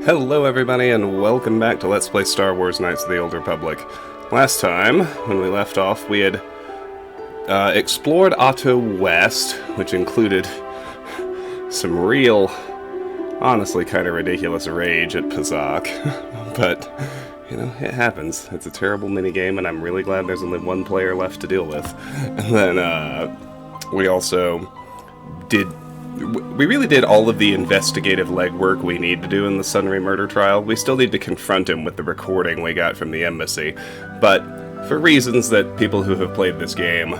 Hello everybody and welcome back to Let's Play Star Wars Knights of the Old Republic. Last time, when we left off, we had explored Otto West, which included some real, honestly kind of ridiculous rage at Pazak. But, you know, it happens. It's a terrible minigame and I'm really glad there's only one player left to deal with. And then we also we really did all of the investigative legwork we need to do in the Sunry murder trial. We still need to confront him with the recording we got from the embassy, but for reasons that people who have played this game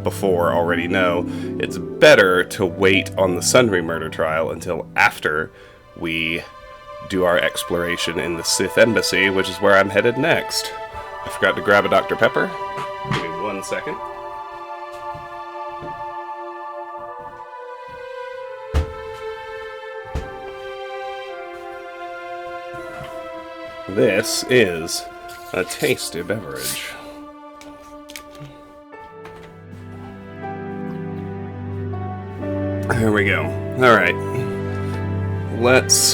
before already know, it's better to wait on the Sunry murder trial until after we do our exploration in the Sith embassy, which is where I'm headed next. I forgot to grab a Dr. Pepper. Give me 1 second. This is a tasty beverage. There we go. Alright. Let's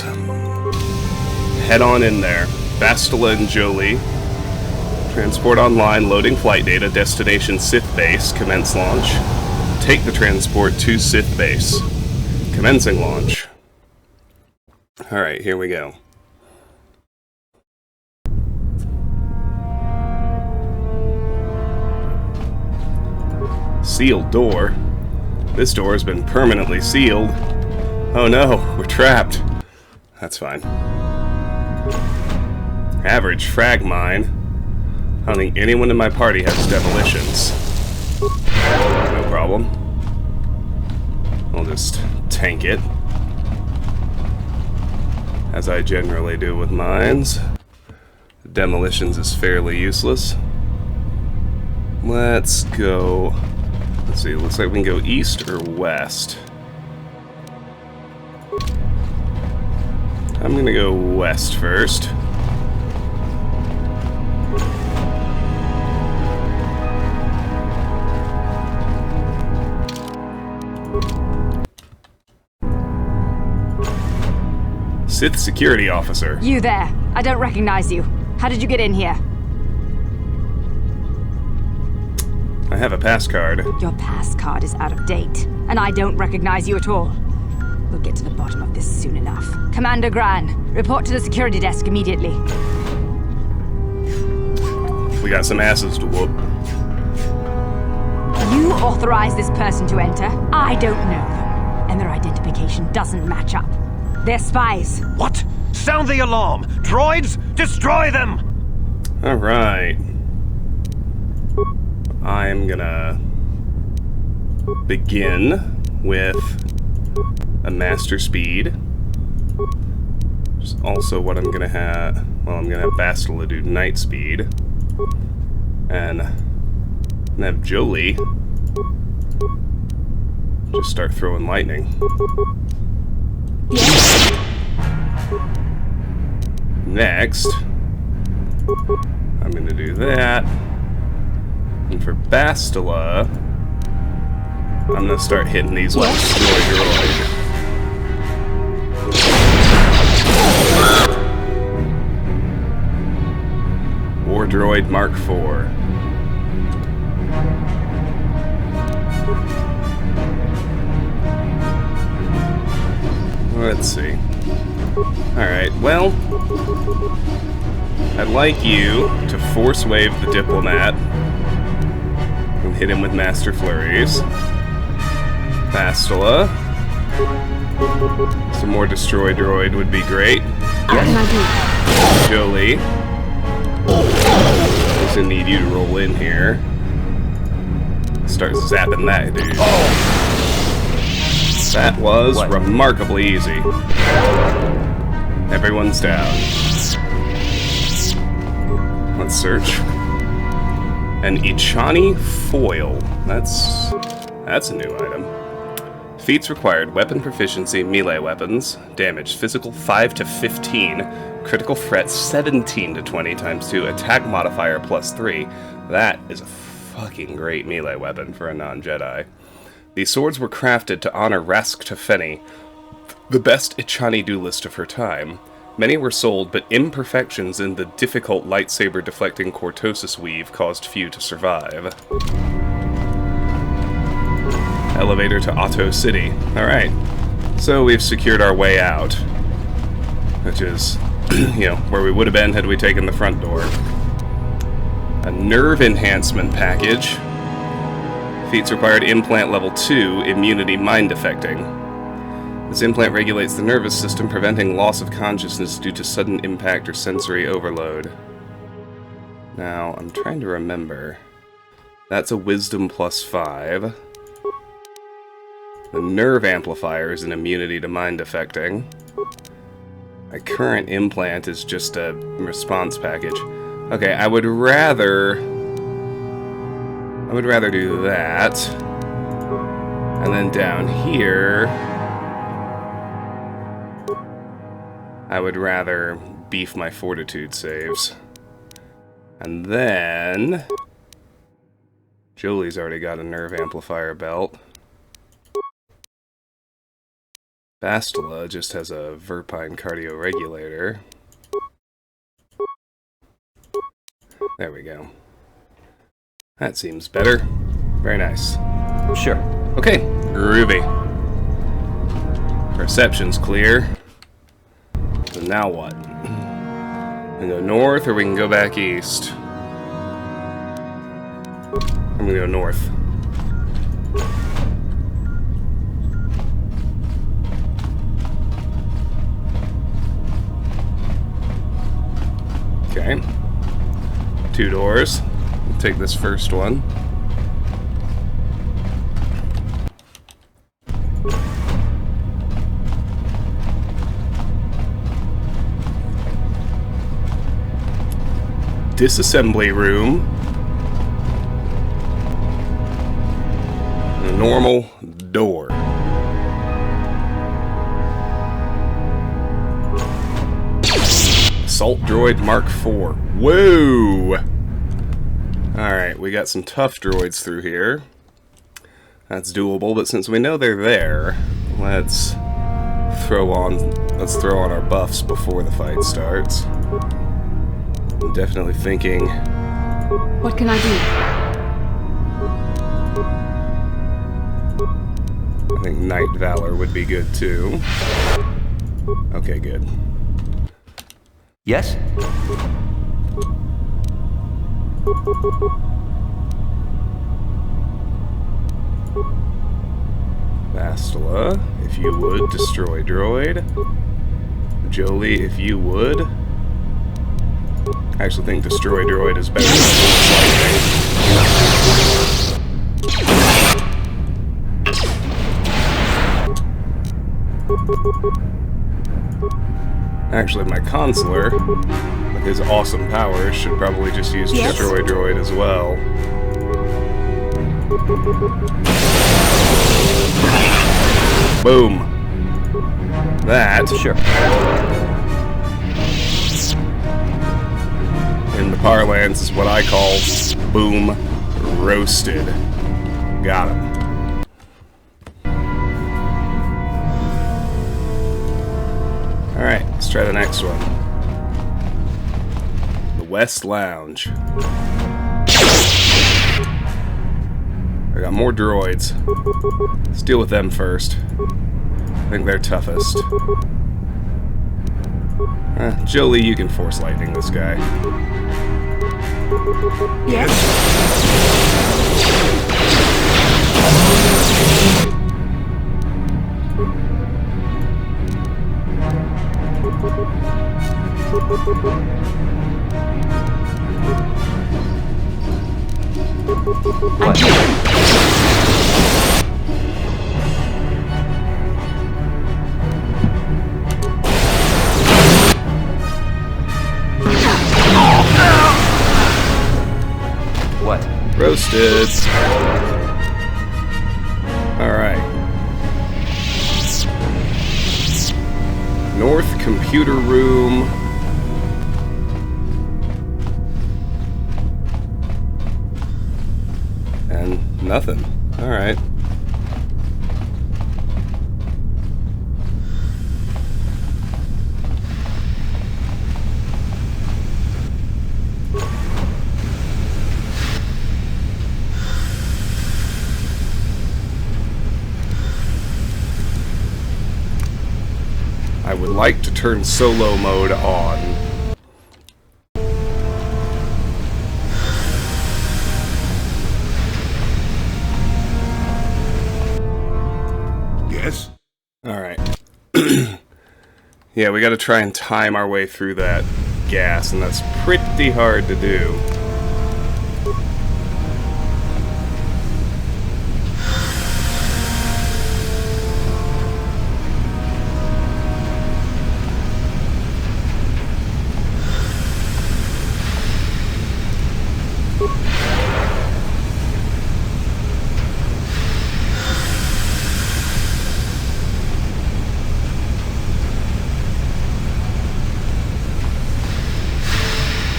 head on in there. Bastila and Jolie. Transport online, loading flight data, destination Sith base, commence launch. Take the transport to Sith base. Commencing launch. Alright, here we go. Sealed door? This door has been permanently sealed. Oh no, we're trapped. That's fine. Average frag mine. I don't think anyone in my party has demolitions. No problem. I'll just tank it. As I generally do with mines. Demolitions is fairly useless. Let's go... Let's see, it looks like we can go east or west. I'm gonna go west first. Sith security officer. You there. I don't recognize you. How did you get in here? I have a pass card. Your pass card is out of date, and I don't recognize you at all. We'll get to the bottom of this soon enough. Commander Gran, report to the security desk immediately. We got some asses to whoop. You authorized this person to enter. I don't know them, and their identification doesn't match up. They're spies. What? Sound the alarm! Droids, destroy them! Alright. I'm gonna begin with a master speed. Which is also what I'm gonna have. Well, I'm gonna have Bastila do night speed. And I'm gonna have Jolie just start throwing lightning. Next, I'm gonna do that. And for Bastila, I'm gonna start hitting these with droid. War droid Mark IV. Let's see. Alright, well, I'd like you to force wave the diplomat and hit him with Master Flurries. Bastila. Some more destroy droid would be great. What can I do? Jolie. Just gonna need you to roll in here. Start zapping that dude. That was remarkably easy. Everyone's down. Let's search. An Ichani foil. That's a new item. Feats required: weapon proficiency, melee weapons, damage, physical 5 to 15, critical threat 17 to 20 times 2, attack modifier +3. That is a fucking great melee weapon for a non-Jedi. These swords were crafted to honor Rask Tefeni, the best Ichani duelist of her time. Many were sold, but imperfections in the difficult lightsaber-deflecting cortosis weave caused few to survive. Elevator to Otto City. Alright. So we've secured our way out. Which is, you know, where we would have been had we taken the front door. A nerve enhancement package. Feats required implant level 2, immunity mind affecting. This implant regulates the nervous system, preventing loss of consciousness due to sudden impact or sensory overload. Now, I'm trying to remember. That's a wisdom plus 5. The nerve amplifier is an immunity to mind affecting. My current implant is just a response package. Okay, I would rather do that. And then down here, I would rather beef my fortitude saves. And then Jolie's already got a nerve amplifier belt. Bastila just has a Verpine cardio regulator. There we go. That seems better. Very nice. Sure. Okay, groovy. Perception's clear. So now what? We can go north or we can go back east. I'm gonna go north. Okay. 2 doors. We'll take this first one. Disassembly room. A normal door. Assault Droid Mark IV. Whoa! Alright, we got some tough droids through here. That's doable, but since we know they're there, let's throw on our buffs before the fight starts. I'm definitely thinking... What can I do? I think Knight Valor would be good too. Okay, good. Yes? Bastila, if you would, destroy droid. Jolie, if you would. I actually think destroy droid is better than actually, my consular, with his awesome powers, should probably just use destroy droid as well. Boom. That, Sure. in the parlance, is what I call boom roasted. Got him. Alright, let's try the next one. The West Lounge. I got more droids. Let's deal with them first. I think they're toughest. Jolie, you can force lightning this guy. Yes? What? What? Roasted. Alright. North computer room. And nothing. Alright. like to turn solo mode on. Yes? Alright. Yeah, we gotta try and time our way through that gas, and that's pretty hard to do.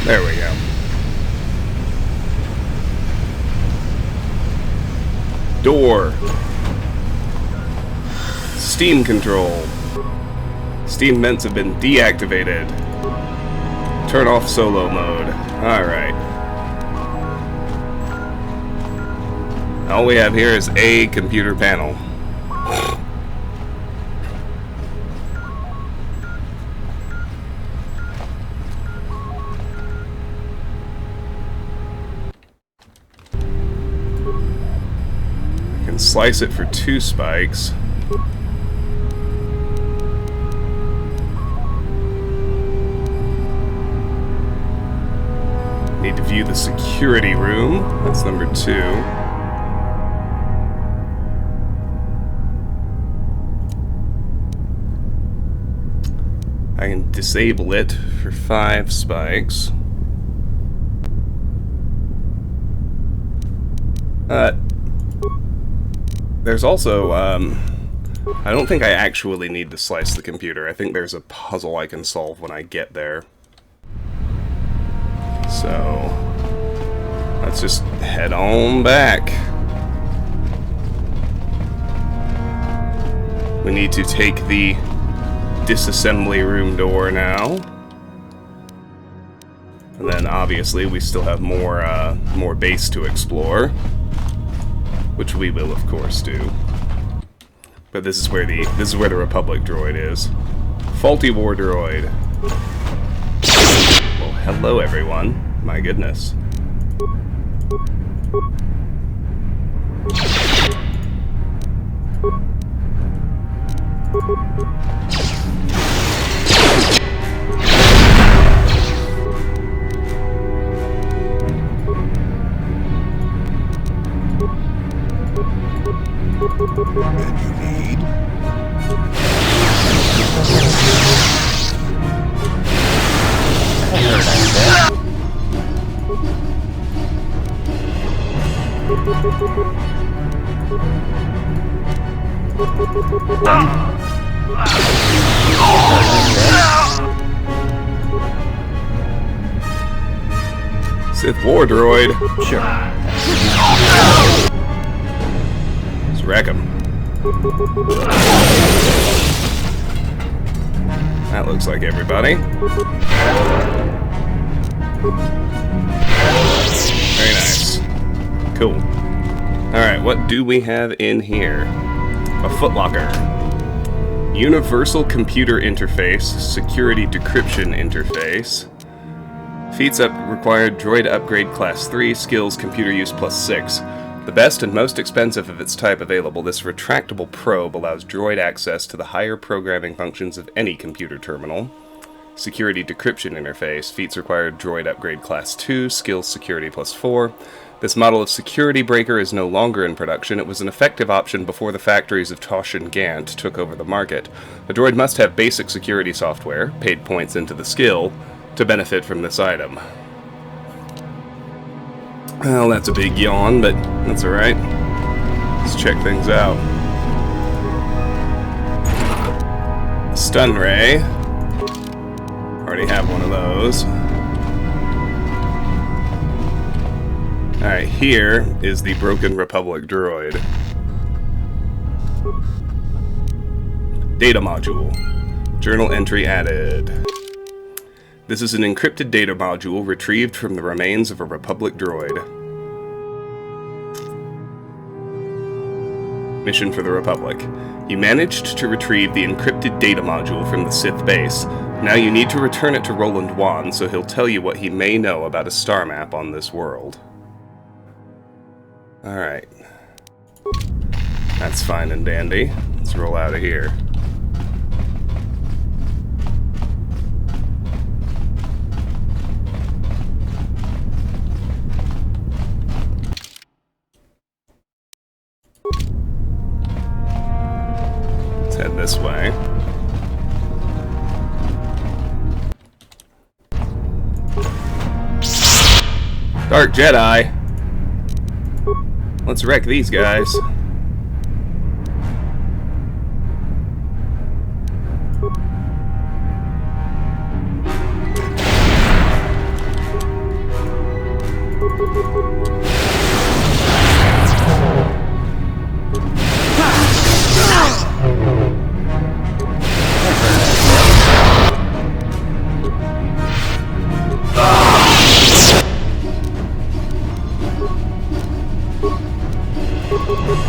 There we go. Door. Steam control. Steam vents have been deactivated. Turn off solo mode. Alright. All we have here is a computer panel. Slice it for 2 spikes. Need to view the security room. That's number 2. I can disable it for 5 spikes. There's also, I don't think I actually need to slice the computer. I think there's a puzzle I can solve when I get there. So, let's just head on back. We need to take the disassembly room door now. And then, obviously, we still have more base to explore. Which we will, of course, do. But this is where the Republic droid is. Faulty war droid. Well, hello everyone. My goodness. And you need? Sith war droid. Sure. Let's wreck him. That looks like everybody. Very nice. Cool. Alright, what do we have in here? A Footlocker. Universal Computer Interface. Security Decryption Interface. Feats up required droid upgrade class 3, skills computer use plus 6. The best and most expensive of its type available, this retractable probe allows droid access to the higher programming functions of any computer terminal. Security decryption interface, feats required droid upgrade class 2, skills security plus 4. This model of security breaker is no longer in production. It was an effective option before the factories of Tosh and Gant took over the market. A droid must have basic security software, paid points into the skill, to benefit from this item. Well, that's a big yawn, but that's alright. Let's check things out. Stun Ray. Already have one of those. Alright, here is the Broken Republic droid. Data module. Journal entry added. This is an encrypted data module retrieved from the remains of a Republic droid. Mission for the Republic. You managed to retrieve the encrypted data module from the Sith base. Now you need to return it to Roland Wann so he'll tell you what he may know about a star map on this world. Alright. That's fine and dandy. Let's roll out of here. Let's head this way. Dark Jedi! Let's wreck these guys.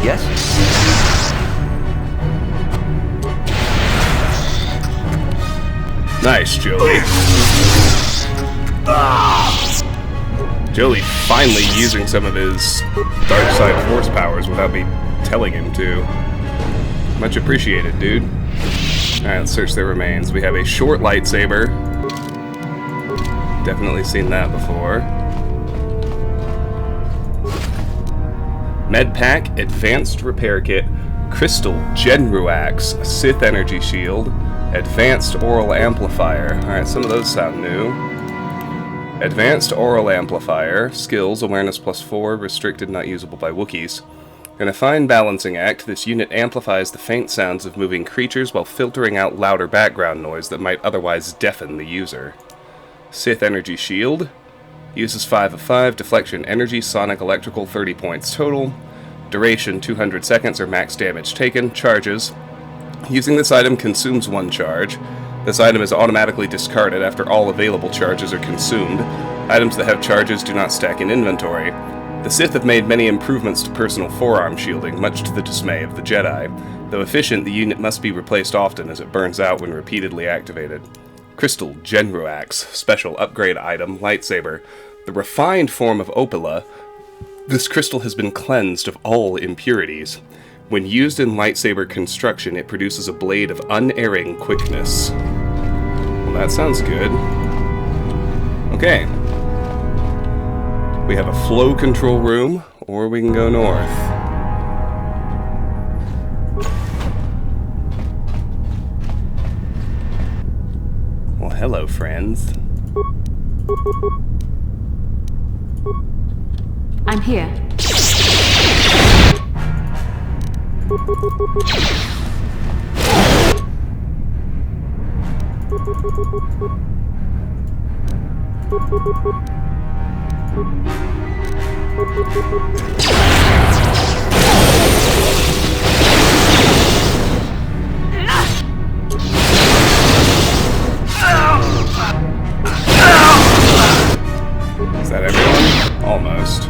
Yes? Nice, Joey. Joey finally using some of his dark side force powers without me telling him to. Much appreciated, dude. Alright, let's search their remains. We have a short lightsaber. Definitely seen that before. Medpack, Advanced Repair Kit, Crystal Genruax, Sith Energy Shield, Advanced Oral Amplifier. Alright, some of those sound new. Advanced Oral Amplifier, Skills, Awareness +4, Restricted, not usable by Wookiees. In a fine balancing act, this unit amplifies the faint sounds of moving creatures while filtering out louder background noise that might otherwise deafen the user. Sith Energy Shield, uses 5 of 5, deflection, energy, sonic, electrical, 30 points total. Duration, 200 seconds or max damage taken. Charges. Using this item consumes 1 charge. This item is automatically discarded after all available charges are consumed. Items that have charges do not stack in inventory. The Sith have made many improvements to personal forearm shielding, much to the dismay of the Jedi. Though efficient, the unit must be replaced often as it burns out when repeatedly activated. Crystal Genruax, special upgrade item, lightsaber. The refined form of Opala, this crystal has been cleansed of all impurities. When used in lightsaber construction, it produces a blade of unerring quickness. Well, that sounds good. Okay. We have a flow control room, or we can go north. Well, hello, friends. I'm here. Is that everyone? Almost.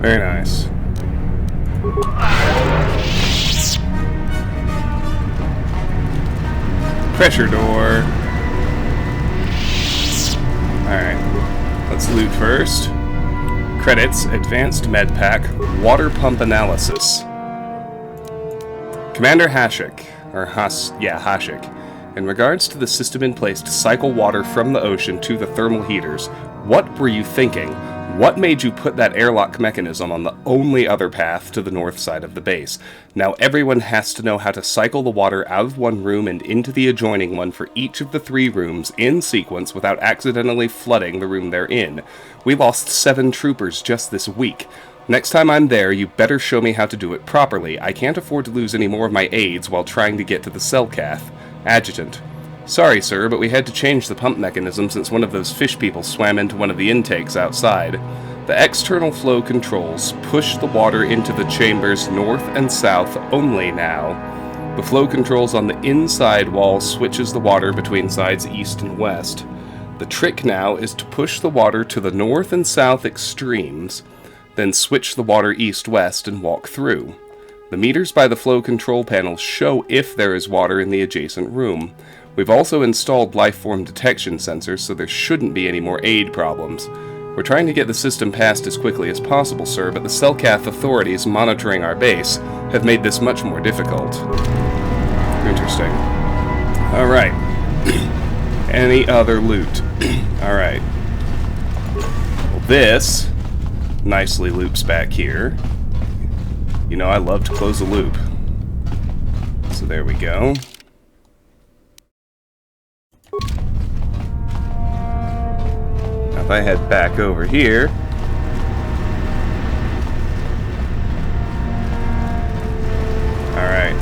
Very nice. Pressure door. Alright. Let's loot first. Credits, Advanced Medpack, Water Pump Analysis. Commander Hashik, Hashik. In regards to the system in place to cycle water from the ocean to the thermal heaters, what were you thinking? What made you put that airlock mechanism on the only other path to the north side of the base? Now everyone has to know how to cycle the water out of one room and into the adjoining one for each of the 3 rooms in sequence without accidentally flooding the room they're in. We lost 7 troopers just this week. Next time I'm there, you better show me how to do it properly. I can't afford to lose any more of my aides while trying to get to the Selkath. Adjutant. Sorry, sir, but we had to change the pump mechanism since one of those fish people swam into one of the intakes outside. The external flow controls push the water into the chambers north and south only now. The flow controls on the inside wall switches the water between sides east and west. The trick now is to push the water to the north and south extremes, then switch the water east-west and walk through. The meters by the flow control panel show if there is water in the adjacent room. We've also installed lifeform detection sensors, so there shouldn't be any more aid problems. We're trying to get the system passed as quickly as possible, sir, but the Selkath authorities monitoring our base have made this much more difficult. Interesting. Alright. Any other loot? Alright. Well, this nicely loops back here. You know, I love to close a loop. So there we go. Now if I head back over here... Alright.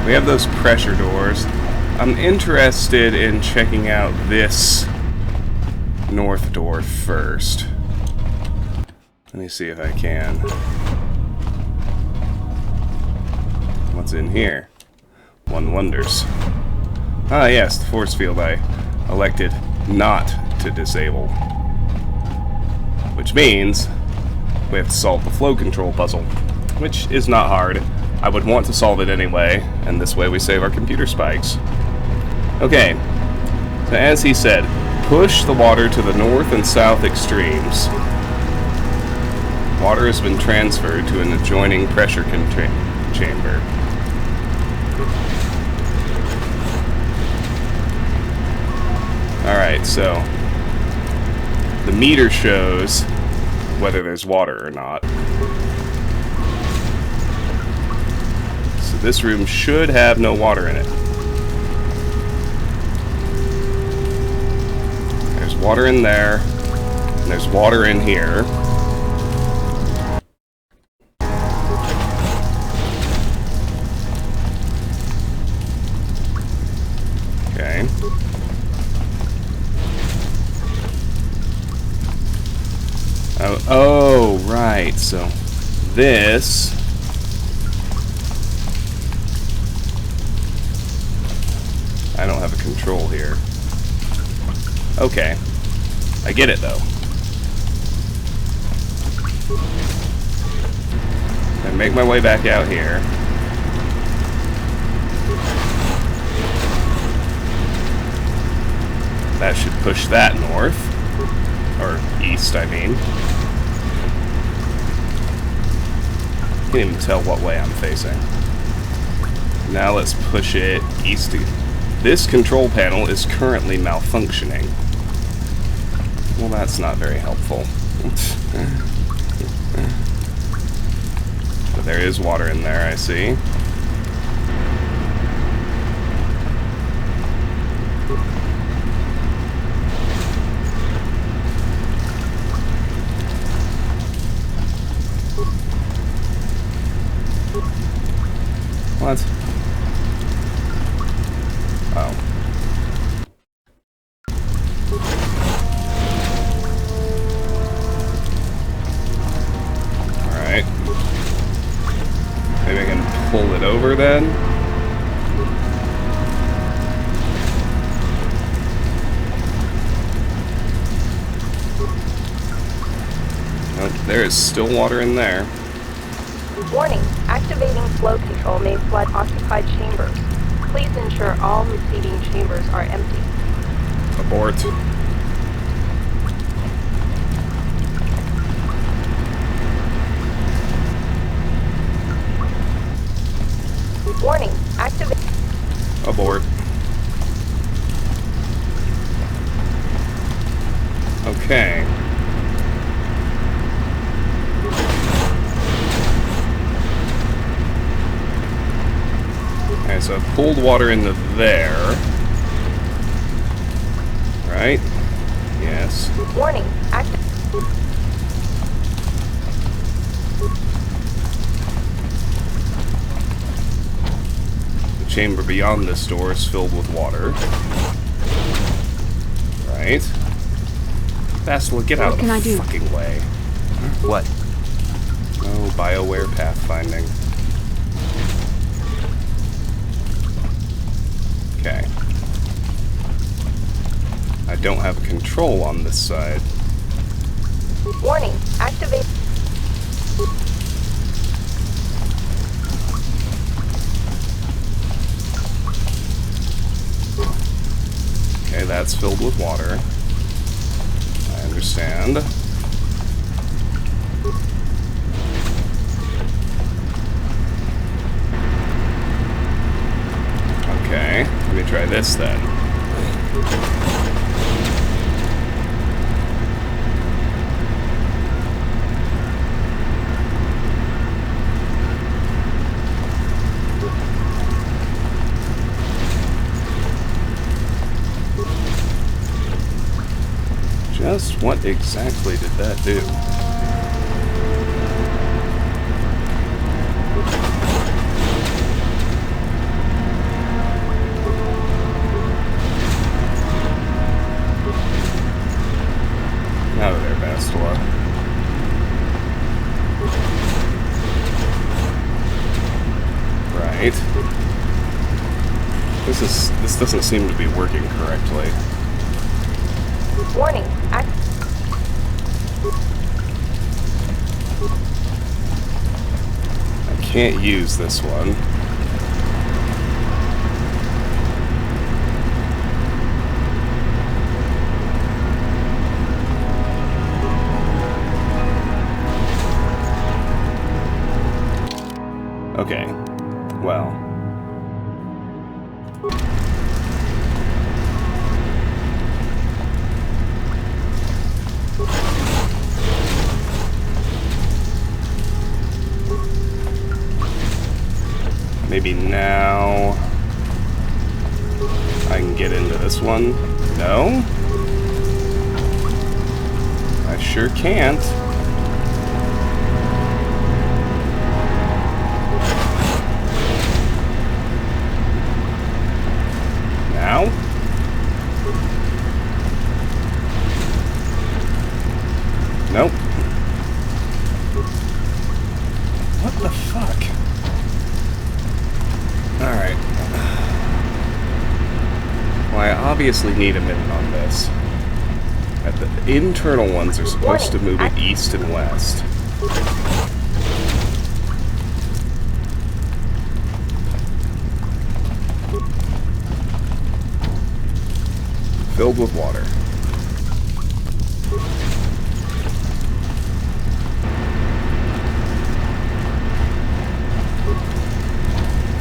We have those pressure doors. I'm interested in checking out this north door first. Let me see if I can. What's in here? One wonders. Ah yes, the force field I elected not to disable. Which means we have to solve the flow control puzzle, which is not hard. I would want to solve it anyway, and this way we save our computer spikes. Okay, so as he said, push the water to the north and south extremes. Water has been transferred to an adjoining pressure chamber. Alright, so the meter shows whether there's water or not. So this room should have no water in it. There's water in there, and there's water in here. Okay. Oh, right, so this... I don't have a control here. Okay. I get it, though. I make my way back out here. That should push that north. Or east, I mean. Can't even tell what way I'm facing. Now let's push it east. This control panel is currently malfunctioning. Well, that's not very helpful. But there is water in there, I see. What? Oh. Alright. Maybe I can pull it over then? Nope, there is still water in there. Warning, activating flow control may flood occupied chambers. Please ensure all receiving chambers are empty. Abort. Warning, activate. Abort. Okay. Okay, so I've pulled water into there. Right? Yes. Warning, active. The chamber beyond this door is filled with water. Right. Bastila, get out of the fucking way. What? Oh, BioWare pathfinding. Okay. I don't have a control on this side. Warning, activate. Okay, that's filled with water. I understand. Okay, let me try this then. Just what exactly did that do? Out of there, Bastila. Right. This doesn't seem to be working correctly. Warning, I can't use this one. Okay, well. Maybe now I can get into this one. No? I sure can't. Now? Nope. What the fuck? Alright. Well, I obviously need a minute on this. The internal ones are supposed to move it east and west. Filled with water.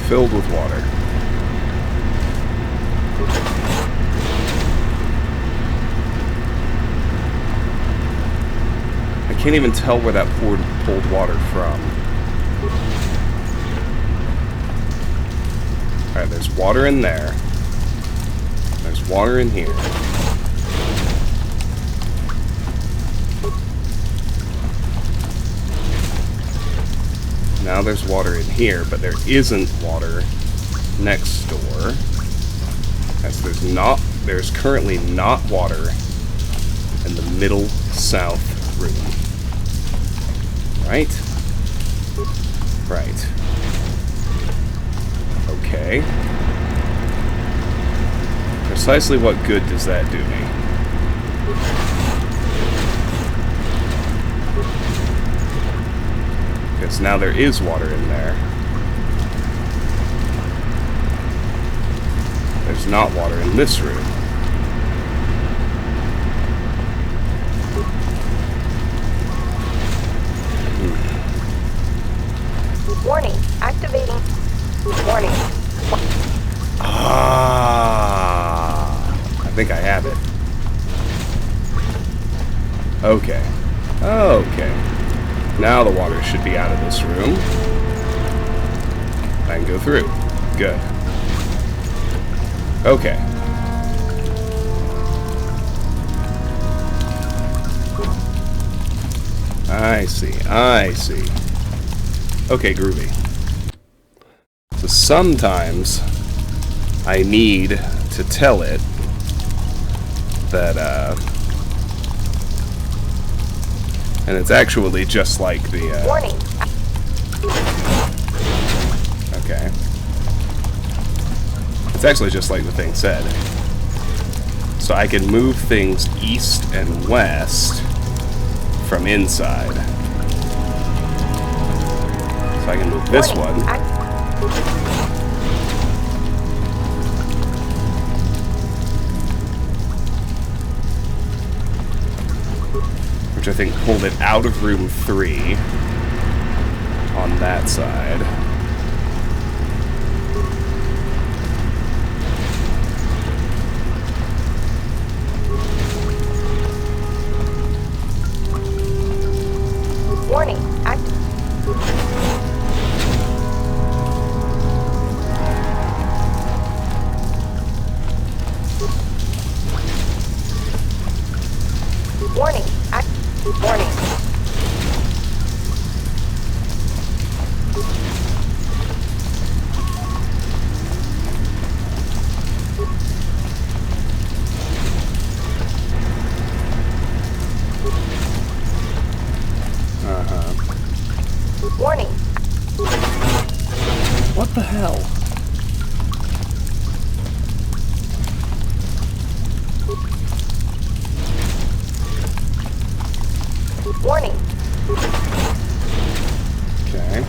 Filled with water. I can't even tell where that pulled water from. Alright, there's water in there. There's water in here. Now there's water in here, but there isn't water next door. As there's currently not water in the middle south room. Right? Right. Okay. Precisely what good does that do me? Because now there is water in there. There's not water in this room. warning, activating. Warning. I think I have it. Okay. Okay. Now the water should be out of this room. I can go through. Good. Okay. I see. I see. Okay, groovy. So sometimes I need to tell it that, and it's actually just like the, Warning. Okay. It's actually just like the thing said. So I can move things east and west from inside. So I can move this one. Which I think pulled it out of room 3 on that side. Warning. Warning. Warning. Warning. What the hell? Warning. Okay.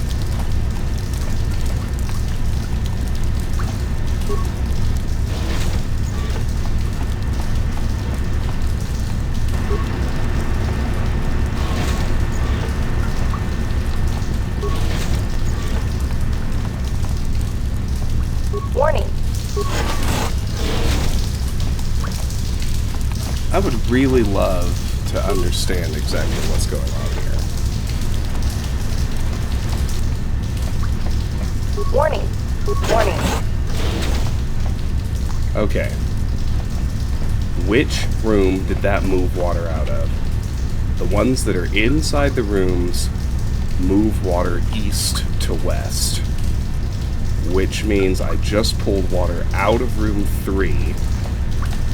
Warning. I would really love to understand exactly what's going on here. Warning. Warning. Okay. Which room did that move water out of? The ones that are inside the rooms move water east to west. Which means I just pulled water out of room 3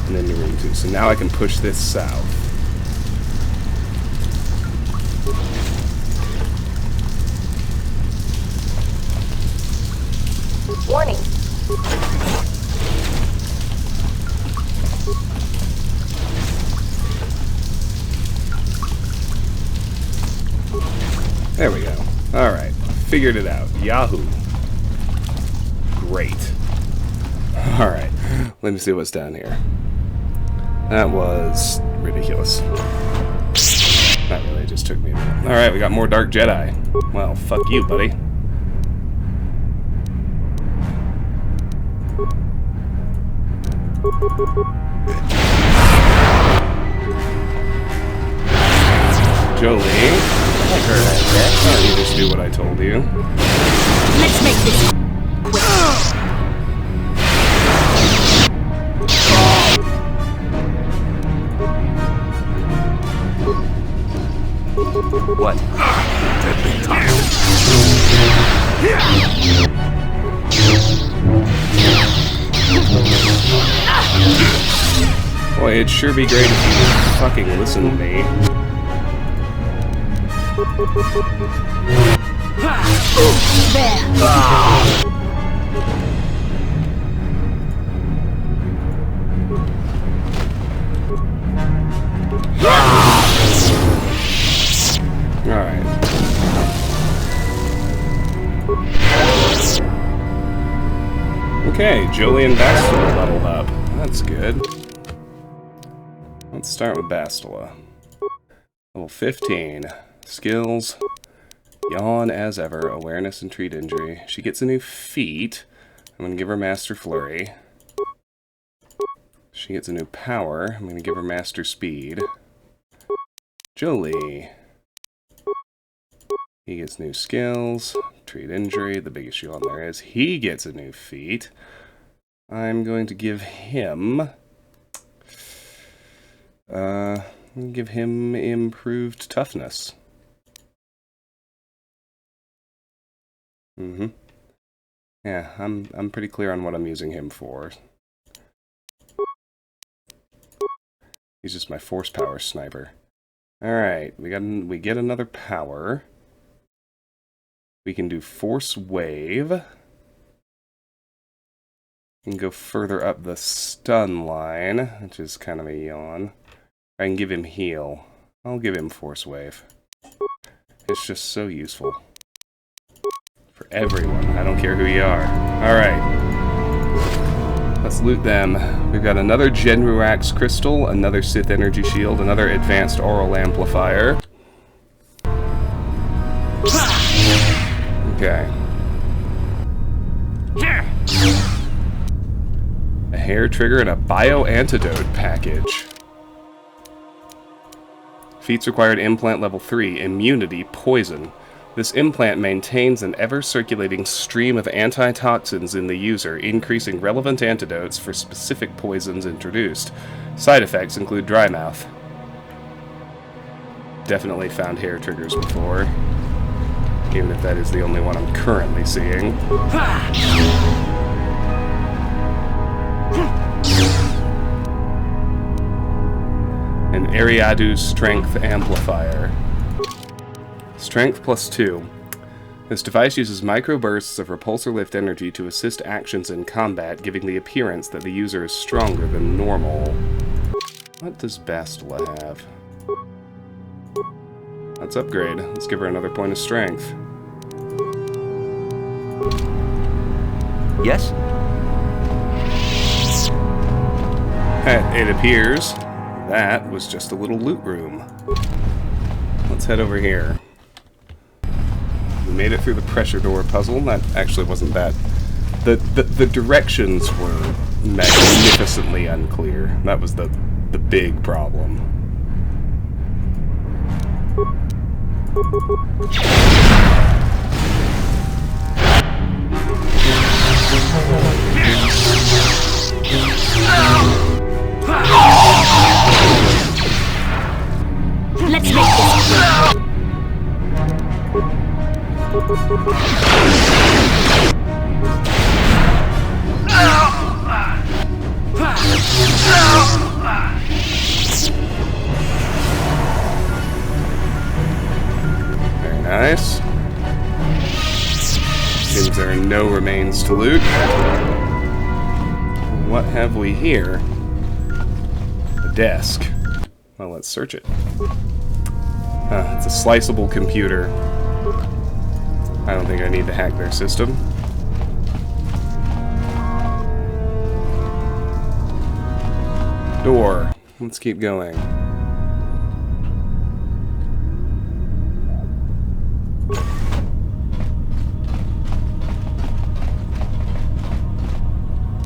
and into room 2. So now I can push this south. Warning. There we go. Alright. Figured it out. Yahoo. Great. Alright. Let me see what's down here. That was ridiculous. That really just took me a minute. Alright, we got more Dark Jedi. Well, fuck you, buddy. Jolie. Oh, you just do what I told you. Let's make this quick. What? Boy, it'd sure be great if you would fucking listen to me. Alright. Okay, Jolie and Bastila leveled up. That's good. Let's start with Bastila. Level 15. Skills. Yawn as ever. Awareness and treat injury. She gets a new feat. I'm going to give her Master Flurry. She gets a new power. I'm going to give her Master Speed. Jolie. He gets new skills. Treat injury. The biggest issue on there is he gets a new feat. I'm going to give him... give him improved toughness. Yeah, I'm pretty clear on what I'm using him for. He's just my force power sniper. Alright, we get another power. We can do force wave. We can go further up the stun line, which is kind of a yawn. I can give him heal. I'll give him force wave. It's just so useful. For everyone. I don't care who you are. Alright. Let's loot them. We've got another Genrurax crystal, another Sith energy shield, another advanced aural amplifier. Okay. A hair trigger and a bio-antidote package. Feats required implant level 3, immunity, poison. This implant maintains an ever-circulating stream of antitoxins in the user, increasing relevant antidotes for specific poisons introduced. Side effects include dry mouth. Definitely found hair triggers before, even if that is the only one I'm currently seeing. An Ariadu Strength Amplifier. Strength +2. This device uses microbursts of repulsor lift energy to assist actions in combat, giving the appearance that the user is stronger than normal. What does Bastila have? Let's upgrade. Let's give her another point of strength. Yes? It appears that was just a little loot room. Let's head over here. We made it through the pressure door puzzle. That actually wasn't bad. The directions were magnificently unclear. That was the big problem. Let's make this. Very nice. Seems there are no remains to loot. What have we here? A desk. Well, let's search it. It's a sliceable computer. I don't think I need to hack their system. Door. Let's keep going.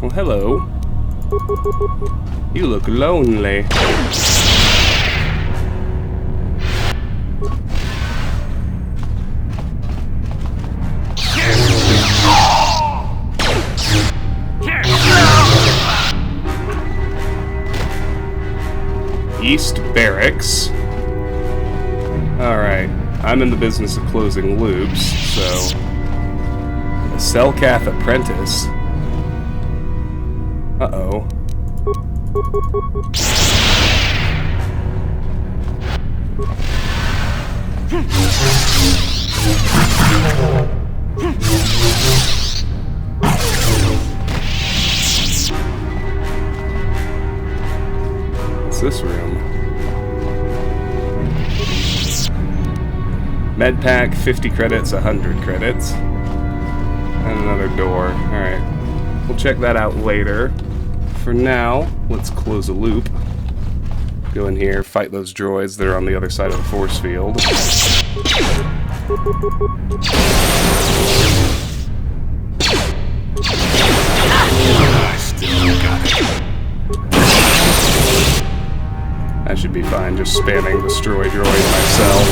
Well, hello. You look lonely. East Barracks. Alright, I'm in the business of closing loops, so... A Selkath apprentice. Uh-oh. What's this room? Medpack, 50 credits, 100 credits. And another door. Alright. We'll check that out later. For now, let's close a loop. Go in here, fight those droids that are on the other side of the force field. I should be fine just spamming destroy droid myself.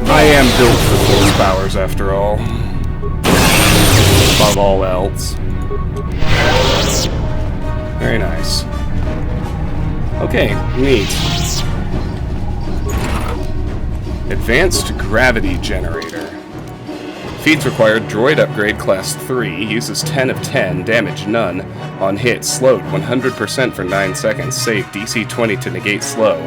I am built for force powers after all. Above all else. Very nice. Okay, neat. Advanced gravity generator. Feats required droid upgrade class 3, uses 10 of 10, damage none. On hit, slowed 100% for 9 seconds, save DC 20 to negate slow.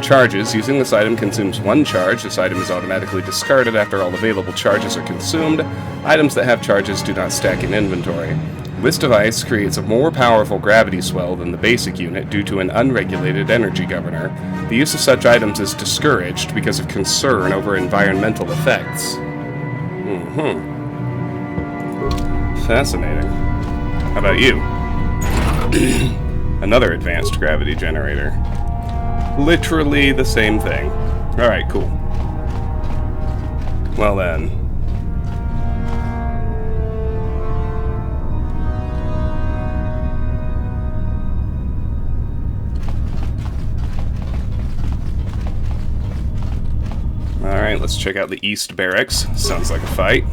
Charges, using this item consumes 1 charge. This item is automatically discarded after all available charges are consumed. Items that have charges do not stack in inventory. This device creates a more powerful gravity swell than the basic unit due to an unregulated energy governor. The use of such items is discouraged because of concern over environmental effects. Fascinating. How about you? Another advanced gravity generator. Literally the same thing. Alright, cool. Well then. Alright, let's check out the East Barracks. Sounds like a fight.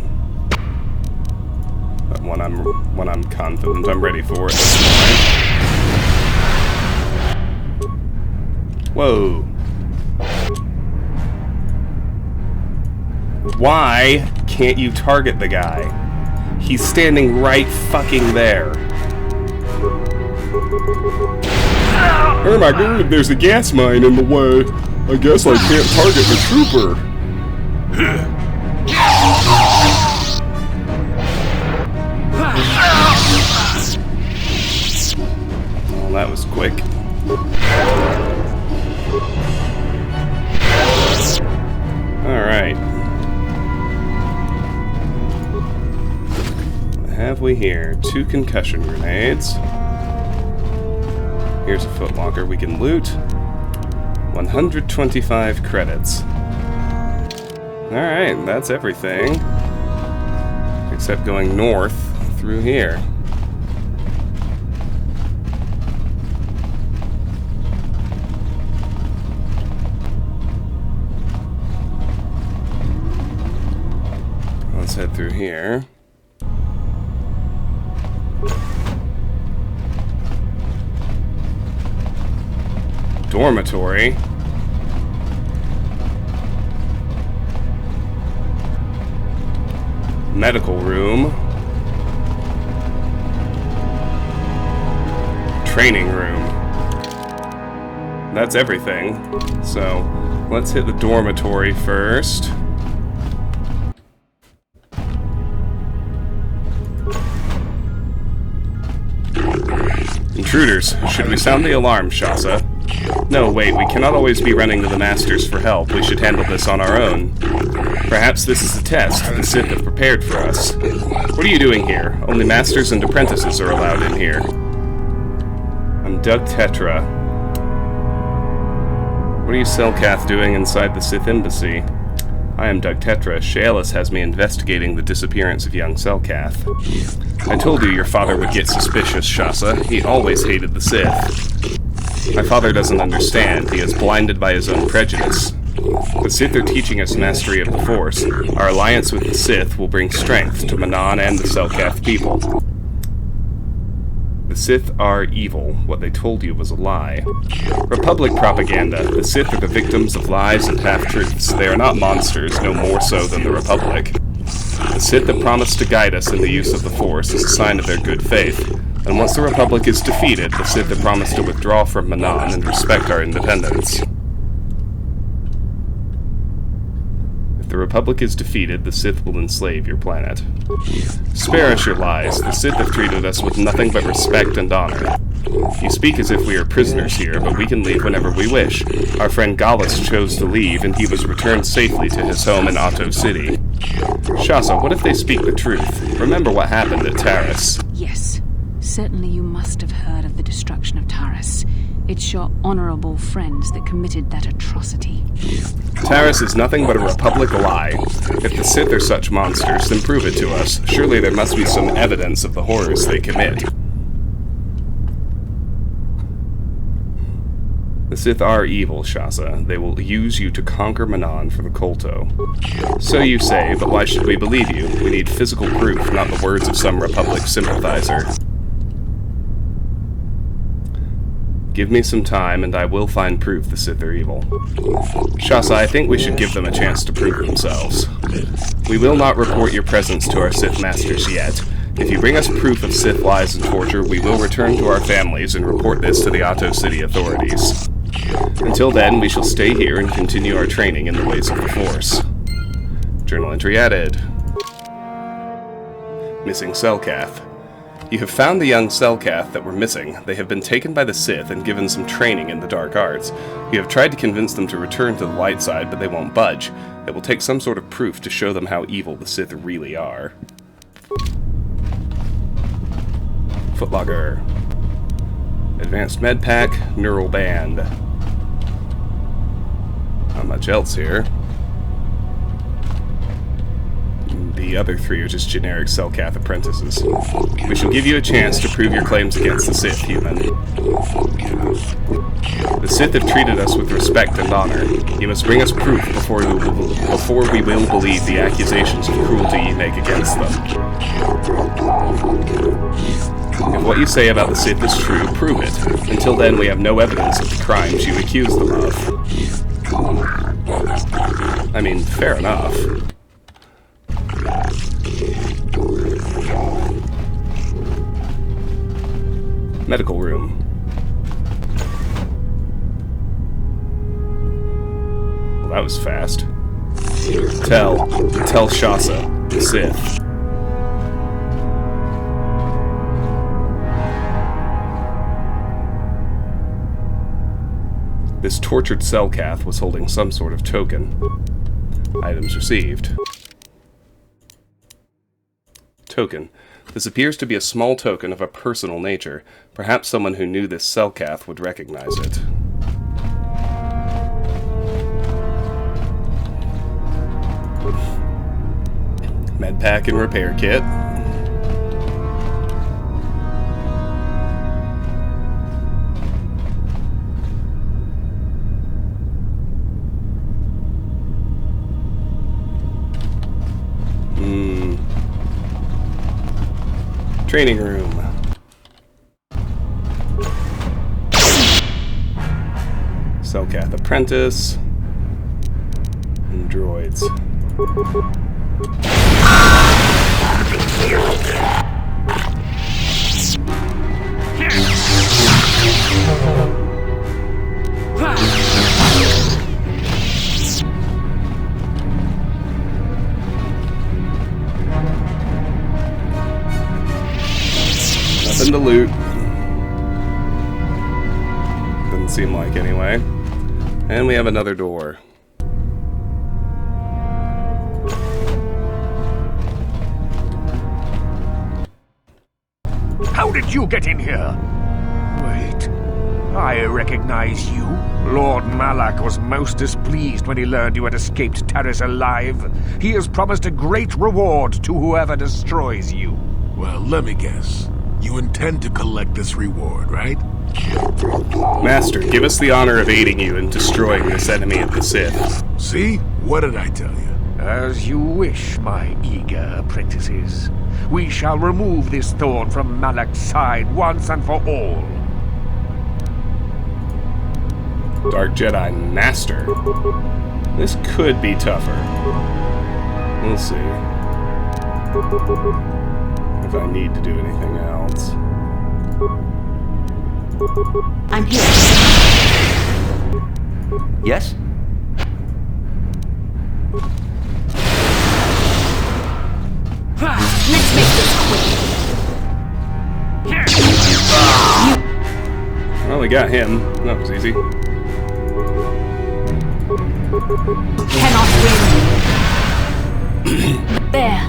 But one I'm confident I'm ready for at this point. Whoa. Why can't you target the guy? He's standing right fucking there. Oh my god, there's a gas mine in the way. I guess I can't target the trooper. Well, that was quick. Alright. What have we here? 2 concussion grenades. Here's a Footwalker we can loot. 125 credits. Alright, that's everything. Except going north through here. Let's head through here. Dormitory. Medical room. Training room. That's everything. So, let's hit the dormitory first. Intruders. Should we sound the alarm, Shasa? No, wait, we cannot always be running to the Masters for help. We should handle this on our own. Perhaps this is a test the Sith have prepared for us. What are you doing here? Only Masters and Apprentices are allowed in here. I'm Doug Tetra. What are you Selkath doing inside the Sith Embassy? I am Doug Tetra. Shaelis has me investigating the disappearance of young Selkath. I told you your father would get suspicious, Shasa. He always hated the Sith. My father doesn't understand. He is blinded by his own prejudice. The Sith are teaching us mastery of the Force. Our alliance with the Sith will bring strength to Manaan and the Selkath people. The Sith are evil. What they told you was a lie. Republic propaganda. The Sith are the victims of lies and half-truths. They are not monsters, no more so than the Republic. The Sith that promised to guide us in the use of the Force is a sign of their good faith. And once the Republic is defeated, the Sith have promised to withdraw from Manaan and respect our independence. If the Republic is defeated, the Sith will enslave your planet. Spare us your lies. The Sith have treated us with nothing but respect and honor. You speak as if we are prisoners here, but we can leave whenever we wish. Our friend Gallus chose to leave, and he was returned safely to his home in Otto City. Shasa, what if they speak the truth? Remember what happened at Taris. Yes. Certainly you must have heard of the destruction of Taris. It's your honorable friends that committed that atrocity. Taris is nothing but a Republic lie. If the Sith are such monsters, then prove it to us. Surely there must be some evidence of the horrors they commit. The Sith are evil, Shasa. They will use you to conquer Manaan for the Kolto. So you say, but why should we believe you? We need physical proof, not the words of some Republic sympathizer. Give me some time, and I will find proof the Sith are evil. Shasa, I think we should give them a chance to prove themselves. We will not report your presence to our Sith masters yet. If you bring us proof of Sith lies and torture, we will return to our families and report this to the Otto City authorities. Until then, we shall stay here and continue our training in the ways of the Force. Journal entry added. Missing Selkath. You have found the young Selkath that were missing. They have been taken by the Sith and given some training in the dark arts. You have tried to convince them to return to the light side, but they won't budge. It will take some sort of proof to show them how evil the Sith really are. Footlocker. Advanced Medpack, Neural Band. Not much else here. The other three are just generic Selkath apprentices. We shall give you a chance to prove your claims against the Sith, human. The Sith have treated us with respect and honor. You must bring us proof before we will believe the accusations of cruelty you make against them. If what you say about the Sith is true, prove it. Until then, we have no evidence of the crimes you accuse them of. I mean, fair enough. Medical room. Well, that was fast. Tell Shasa, the Sith. This tortured Selkath was holding some sort of token. Items received. Token. This appears to be a small token of a personal nature. Perhaps someone who knew this Selkath would recognize it. Medpack and repair kit. Training room. Selkath apprentice. And droids. Nothing to loot. Doesn't seem like, anyway. And we have another door. How did you get in here? Wait. I recognize you. Lord Malak was most displeased when he learned you had escaped Taris alive. He has promised a great reward to whoever destroys you. Well, let me guess. You intend to collect this reward, right? Master, give us the honor of aiding you in destroying this enemy of the Sith. See? What did I tell you? As you wish, my eager apprentices. We shall remove this thorn from Malak's side once and for all. Dark Jedi Master. This could be tougher. We'll see. If I need to do anything else. I'm here. Yes? Let's make this quick. Well, we got him. That was easy. Cannot win. There.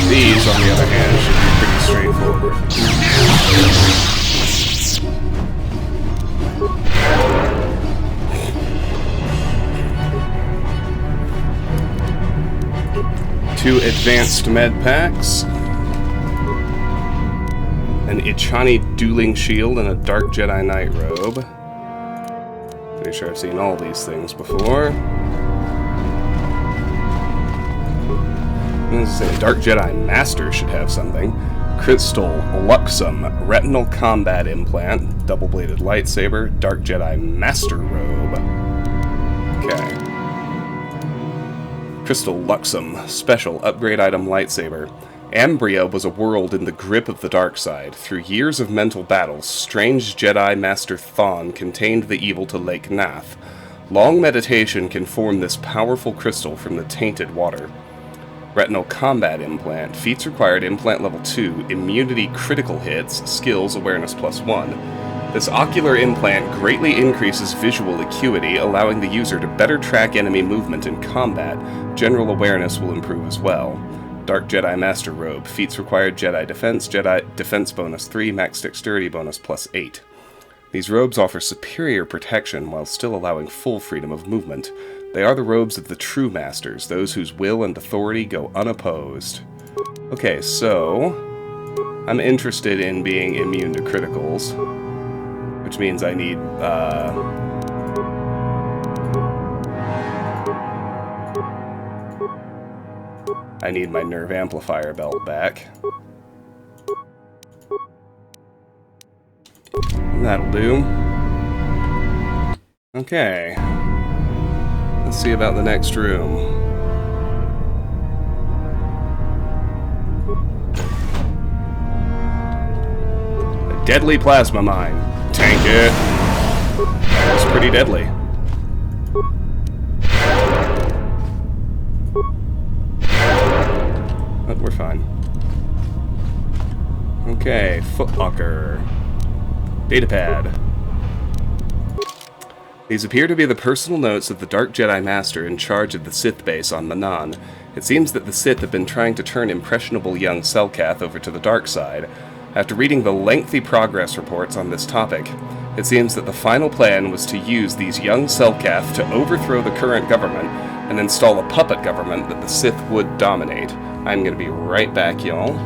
These, on the other hand, should be pretty straightforward. Two advanced med packs. An Ichani dueling shield and a Dark Jedi Knight robe. Pretty sure I've seen all these things before. I was gonna say, Dark Jedi Master should have something. Crystal Luxum Retinal Combat Implant, Double-Bladed Lightsaber, Dark Jedi Master Robe. Okay. Crystal Luxum Special Upgrade Item Lightsaber. Ambria was a world in the grip of the dark side. Through years of mental battles, strange Jedi Master Thawne contained the evil to Lake Nath. Long meditation can form this powerful crystal from the tainted water. Retinal Combat Implant. Feats required Implant Level 2, Immunity Critical Hits, Skills Awareness +1. This ocular implant greatly increases visual acuity, allowing the user to better track enemy movement in combat. General awareness will improve as well. Dark Jedi Master Robe. Feats required Jedi Defense bonus 3, Max Dexterity bonus +8. These robes offer superior protection while still allowing full freedom of movement. They are the robes of the true masters, those whose will and authority go unopposed. Okay, so I'm interested in being immune to criticals, which means I need, my nerve amplifier belt back. That'll do. Okay. Let's see about the next room. A deadly plasma mine. Tank it. That was pretty deadly. But we're fine. Okay, Footwalker Datapad. These appear to be the personal notes of the Dark Jedi Master in charge of the Sith base on Manaan. It seems that the Sith have been trying to turn impressionable young Selkath over to the dark side. After reading the lengthy progress reports on this topic, it seems that the final plan was to use these young Selkath to overthrow the current government and install a puppet government that the Sith would dominate. I'm gonna be right back, y'all.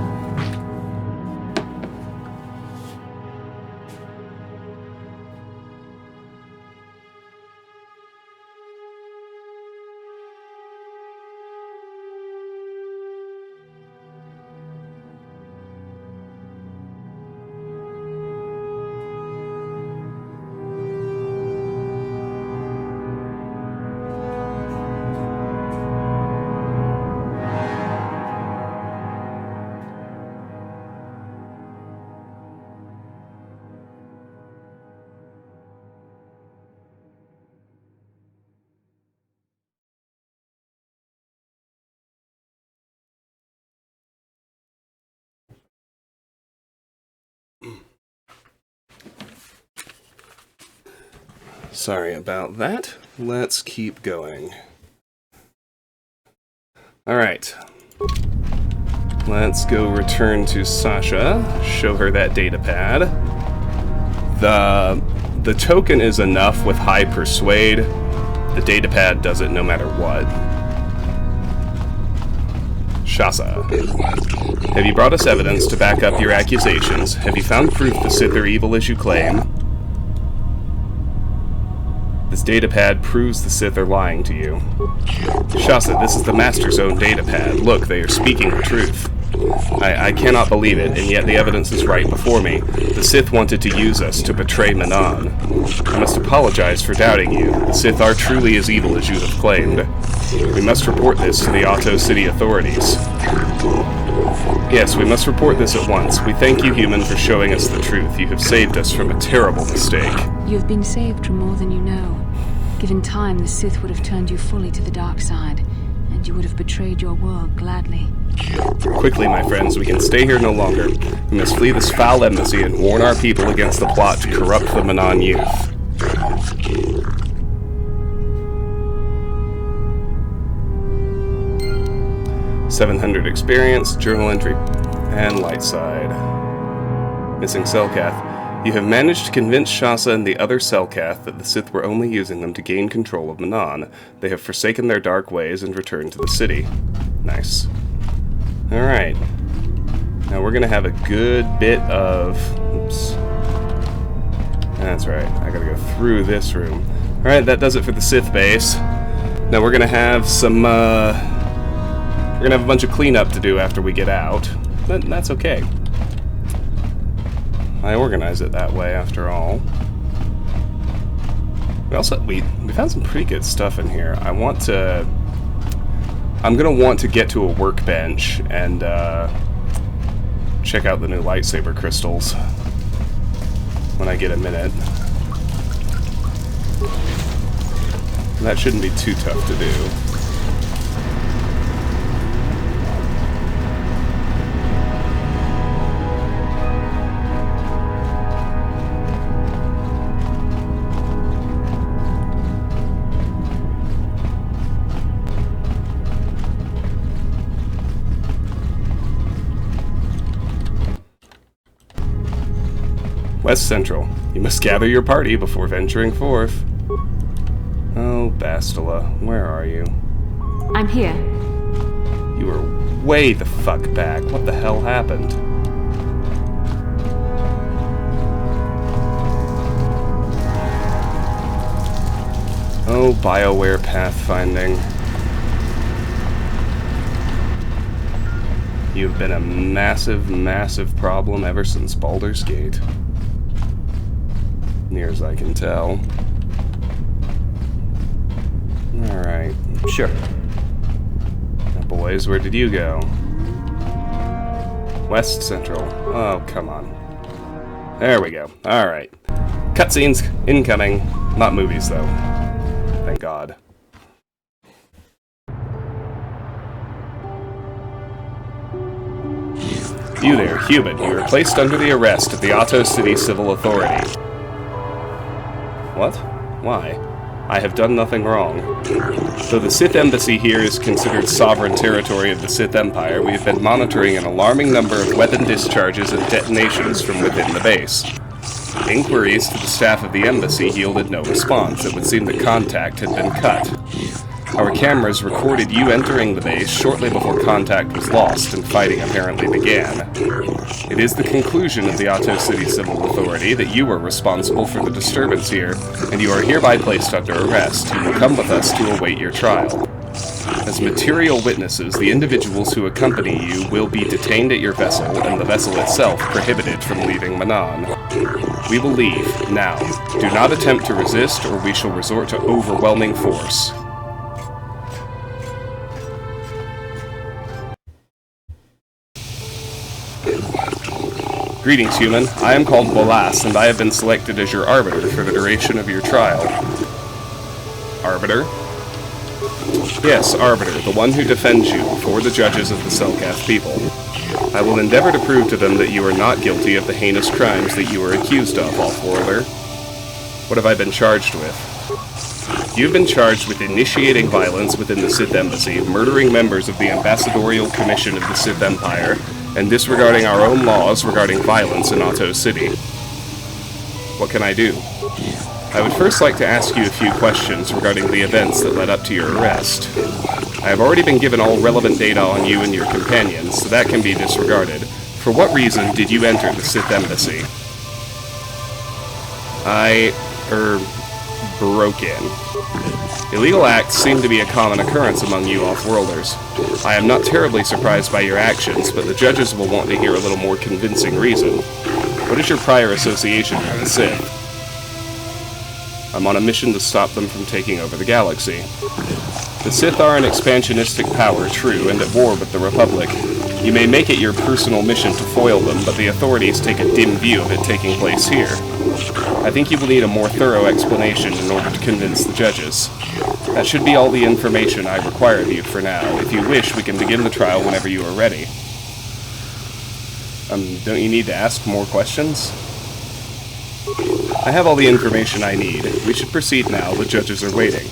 Sorry about that. Let's keep going. Alright. Let's go return to Sasha, show her that datapad. The token is enough with high persuade. The datapad does it no matter what. Shasa. Have you brought us evidence to back up your accusations? Have you found proof the Sith are evil as you claim? This datapad proves the Sith are lying to you. Shasa, this is the Master's own datapad. Look, they are speaking the truth. I cannot believe it, and yet the evidence is right before me. The Sith wanted to use us to betray Manaan. I must apologize for doubting you. The Sith are truly as evil as you have claimed. We must report this to the Otto City authorities. Yes, we must report this at once. We thank you, human, for showing us the truth. You have saved us from a terrible mistake. You have been saved from more than you know. Given time, the Sith would have turned you fully to the dark side, and you would have betrayed your world gladly. Quickly, my friends, we can stay here no longer. We must flee this foul embassy and warn our people against the plot to corrupt the Manaan youth. 700 experience, journal entry, and light side. Missing Selkath. You have managed to convince Shasa and the other Selkath that the Sith were only using them to gain control of Manaan. They have forsaken their dark ways and returned to the city. Nice. Alright. Now we're gonna have a good bit of... Oops. That's right, I gotta go through this room. Alright, that does it for the Sith base. Now we're gonna have some, we're gonna have a bunch of cleanup to do after we get out. But that's okay. I organize it that way, after all. We found some pretty good stuff in here. I'm gonna want to get to a workbench and check out the new lightsaber crystals when I get a minute. That shouldn't be too tough to do. West Central. You must gather your party before venturing forth. Oh, Bastila, where are you? I'm here. You were way the fuck back. What the hell happened? Oh, BioWare pathfinding. You've been a massive, massive problem ever since Baldur's Gate. Near as I can tell. Alright. Sure. Now, boys, where did you go? West Central. Oh, come on. There we go. Alright. Cutscenes incoming. Not movies, though. Thank God. You there, human. You were placed under the arrest of the Otto City Civil Authority. What? Why? I have done nothing wrong. Though the Sith Embassy here is considered sovereign territory of the Sith Empire, we have been monitoring an alarming number of weapon discharges and detonations from within the base. Inquiries to the staff of the embassy yielded no response. It would seem that contact had been cut. Our cameras recorded you entering the base shortly before contact was lost and fighting apparently began. It is the conclusion of the Otto City Civil Authority that you were responsible for the disturbance here, and you are hereby placed under arrest. You will come with us to await your trial. As material witnesses, the individuals who accompany you will be detained at your vessel, and the vessel itself prohibited from leaving Manaan. We will leave, now. Do not attempt to resist, or we shall resort to overwhelming force. Greetings, human. I am called Bolas, and I have been selected as your arbiter for the duration of your trial. Arbiter? Yes, arbiter, the one who defends you before the judges of the Selkath people. I will endeavor to prove to them that you are not guilty of the heinous crimes that you are accused of, off-worlder. What have I been charged with? You've been charged with initiating violence within the Sith Embassy, murdering members of the Ambassadorial Commission of the Sith Empire, and disregarding our own laws regarding violence in Otto City. What can I do? I would first like to ask you a few questions regarding the events that led up to your arrest. I have already been given all relevant data on you and your companions, so that can be disregarded. For what reason did you enter the Sith Embassy? Broke in. Illegal acts seem to be a common occurrence among you off-worlders. I am not terribly surprised by your actions, but the judges will want to hear a little more convincing reason. What is your prior association with the Sith? I'm on a mission to stop them from taking over the galaxy. The Sith are an expansionistic power, true, and at war with the Republic. You may make it your personal mission to foil them, but the authorities take a dim view of it taking place here. I think you will need a more thorough explanation in order to convince the judges. That should be all the information I require of you for now. If you wish, we can begin the trial whenever you are ready. Don't you need to ask more questions? I have all the information I need. We should proceed now. The judges are waiting.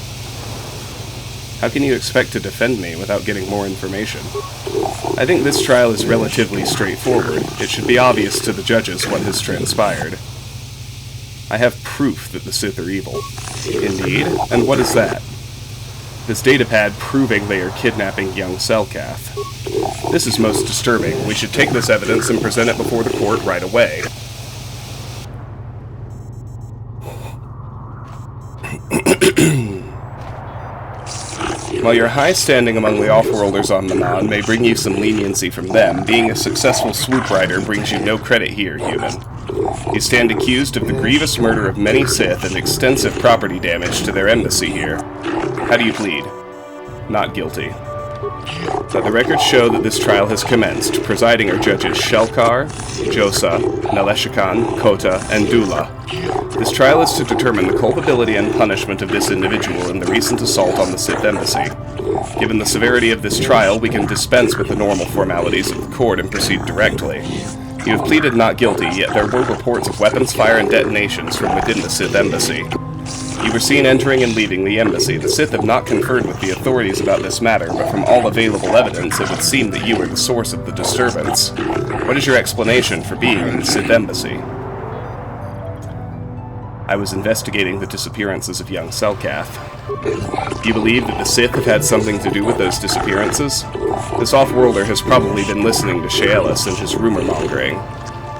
How can you expect to defend me without getting more information? I think this trial is relatively straightforward. It should be obvious to the judges what has transpired. I have proof that the Sith are evil. Indeed? And what is that? This datapad proving they are kidnapping young Selkath. This is most disturbing. We should take this evidence and present it before the court right away. While your high standing among the off-worlders on Manaan may bring you some leniency from them, being a successful swoop rider brings you no credit here, human. You stand accused of the grievous murder of many Sith and extensive property damage to their embassy here. How do you plead? Not guilty. Let the records show that this trial has commenced. Presiding are judges Shelkar, Josa, Naleshikan, Kota, and Dula. This trial is to determine the culpability and punishment of this individual in the recent assault on the Sith embassy. Given the severity of this trial, we can dispense with the normal formalities of the court and proceed directly. You have pleaded not guilty, yet there were reports of weapons fire and detonations from within the Sith embassy. You were seen entering and leaving the embassy. The Sith have not conferred with the authorities about this matter, but from all available evidence, it would seem that you were the source of the disturbance. What is your explanation for being in the Sith embassy? I was investigating the disappearances of young Selkath. You believe that the Sith have had something to do with those disappearances? This off-worlder has probably been listening to Shaelis and his rumor-mongering.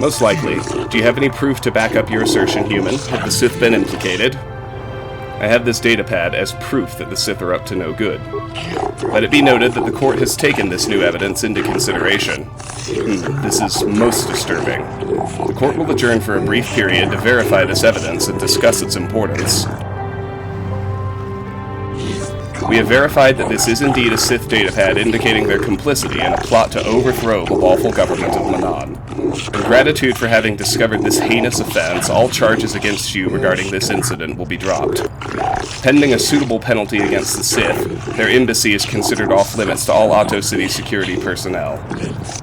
Most likely. Do you have any proof to back up your assertion, human? Have the Sith been implicated? I have this datapad as proof that the Sith are up to no good. Let it be noted that the court has taken this new evidence into consideration. This is most disturbing. The court will adjourn for a brief period to verify this evidence and discuss its importance. We have verified that this is indeed a Sith datapad indicating their complicity in a plot to overthrow the lawful government of Manaan. In gratitude for having discovered this heinous offense, all charges against you regarding this incident will be dropped. Pending a suitable penalty against the Sith, their embassy is considered off-limits to all Otto City security personnel.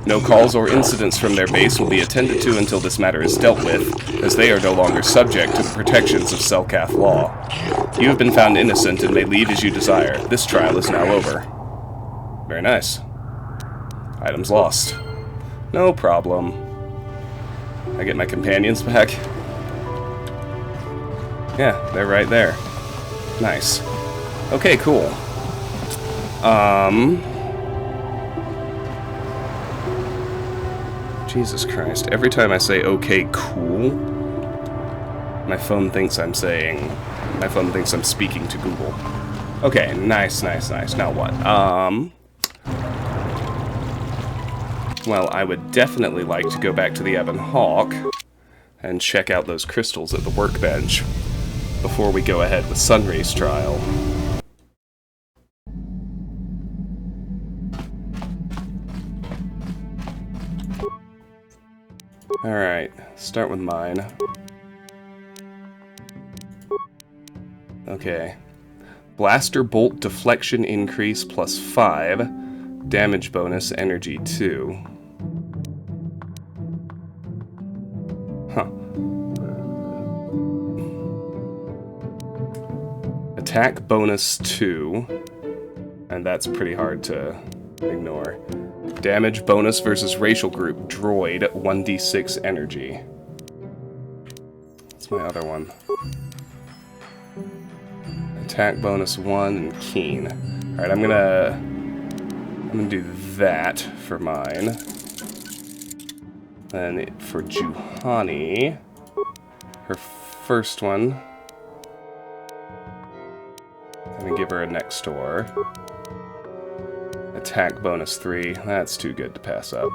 No calls or incidents from their base will be attended to until this matter is dealt with, as they are no longer subject to the protections of Selkath law. You have been found innocent and may leave as you desire. This trial is now over. Very nice. Items lost. No problem. I get my companions back? Yeah, they're right there. Nice. Okay, cool. Jesus Christ. Every time I say okay, cool, my phone thinks I'm speaking to Google. Okay, nice. Now what? Well, I would definitely like to go back to the Ebon Hawk and check out those crystals at the workbench before we go ahead with Sunry's trial. Alright, start with mine. Okay. Blaster bolt deflection increase plus 5. Damage bonus energy 2. Huh. Attack bonus 2. And that's pretty hard to ignore. Damage bonus versus racial group droid 1d6 energy. That's my other one. Attack bonus 1 and keen. Alright, I'm gonna do that for mine. Then for Juhani, her first one, I'm gonna give her a next door. Attack bonus 3. That's too good to pass up.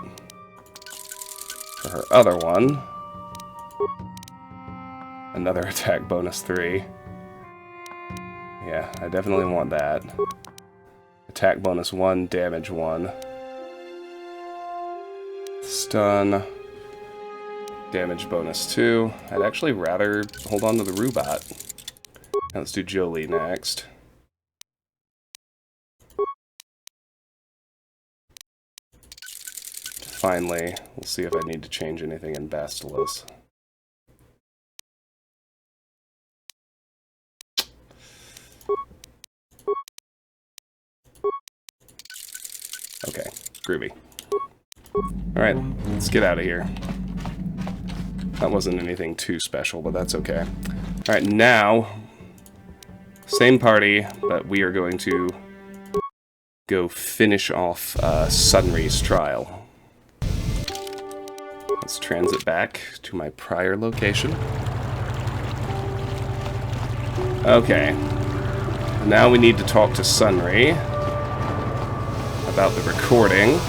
For her other one, another attack bonus 3. Yeah, I definitely want that. Attack bonus 1, damage 1. Stun. Damage bonus 2. I'd actually rather hold on to the Rubat. Now let's do Jolie next. Finally, we'll see if I need to change anything in Bastila's. Okay, groovy. Alright, let's get out of here. That wasn't anything too special, but that's okay. Alright, now, same party, but we are going to go finish off Sunry's trial. Let's transit back to my prior location. Okay. Now we need to talk to Sunry about the recording.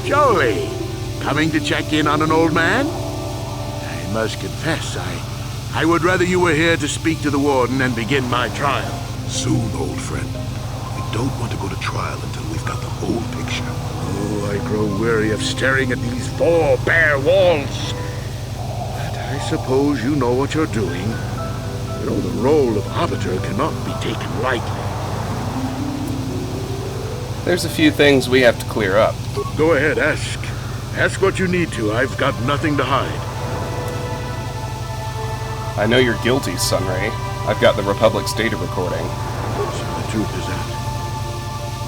Jolie, coming to check in on an old man? I must confess, I would rather you were here to speak to the warden and begin my trial. Soon, old friend. We don't want to go to trial until we've got the whole picture. Oh, I grow weary of staring at these four bare walls. But I suppose you know what you're doing. You know, the role of arbiter cannot be taken lightly. There's a few things we have to clear up. Go ahead, ask. Ask what you need to. I've got nothing to hide. I know you're guilty, Sunry. I've got the Republic's data recording. So the truth is that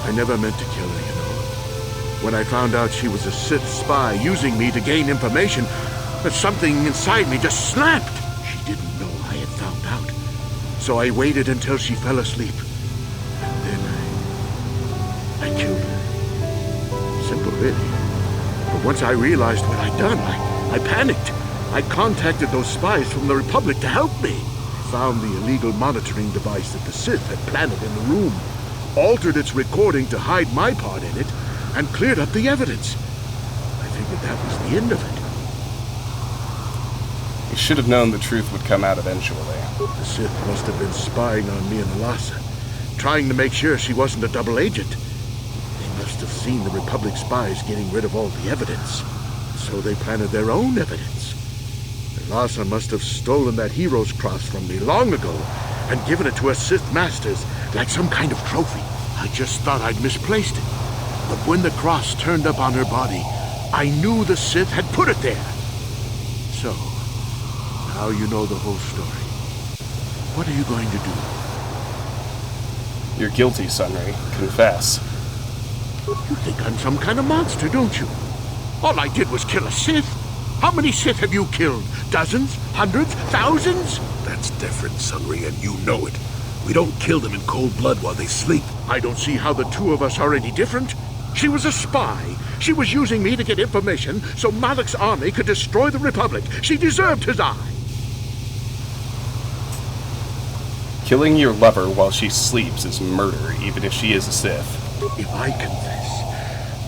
I never meant to kill her, you know. When I found out she was a Sith spy using me to gain information, but something inside me just snapped. She didn't know I had found out. So I waited until she fell asleep. And then I killed her. Simple, really. But once I realized what I'd done, I panicked. I contacted those spies from the Republic to help me. I found the illegal monitoring device that the Sith had planted in the room, altered its recording to hide my part in it, and cleared up the evidence. I figured that was the end of it. You should have known the truth would come out eventually. The Sith must have been spying on me and Alasa, trying to make sure she wasn't a double agent. They must have seen the Republic spies getting rid of all the evidence, so they planted their own evidence. Alasa must have stolen that hero's cross from me long ago and given it to her Sith masters like some kind of trophy. I just thought I'd misplaced it. But when the cross turned up on her body, I knew the Sith had put it there. So, now you know the whole story. What are you going to do? You're guilty, Sunry. Confess. You think I'm some kind of monster, don't you? All I did was kill a Sith. How many Sith have you killed? Dozens? Hundreds? Thousands? That's different, Sunry, and you know it. We don't kill them in cold blood while they sleep. I don't see how the two of us are any different. She was a spy. She was using me to get information so Malak's army could destroy the Republic. She deserved his eye. Killing your lover while she sleeps is murder, even if she is a Sith. If I confess,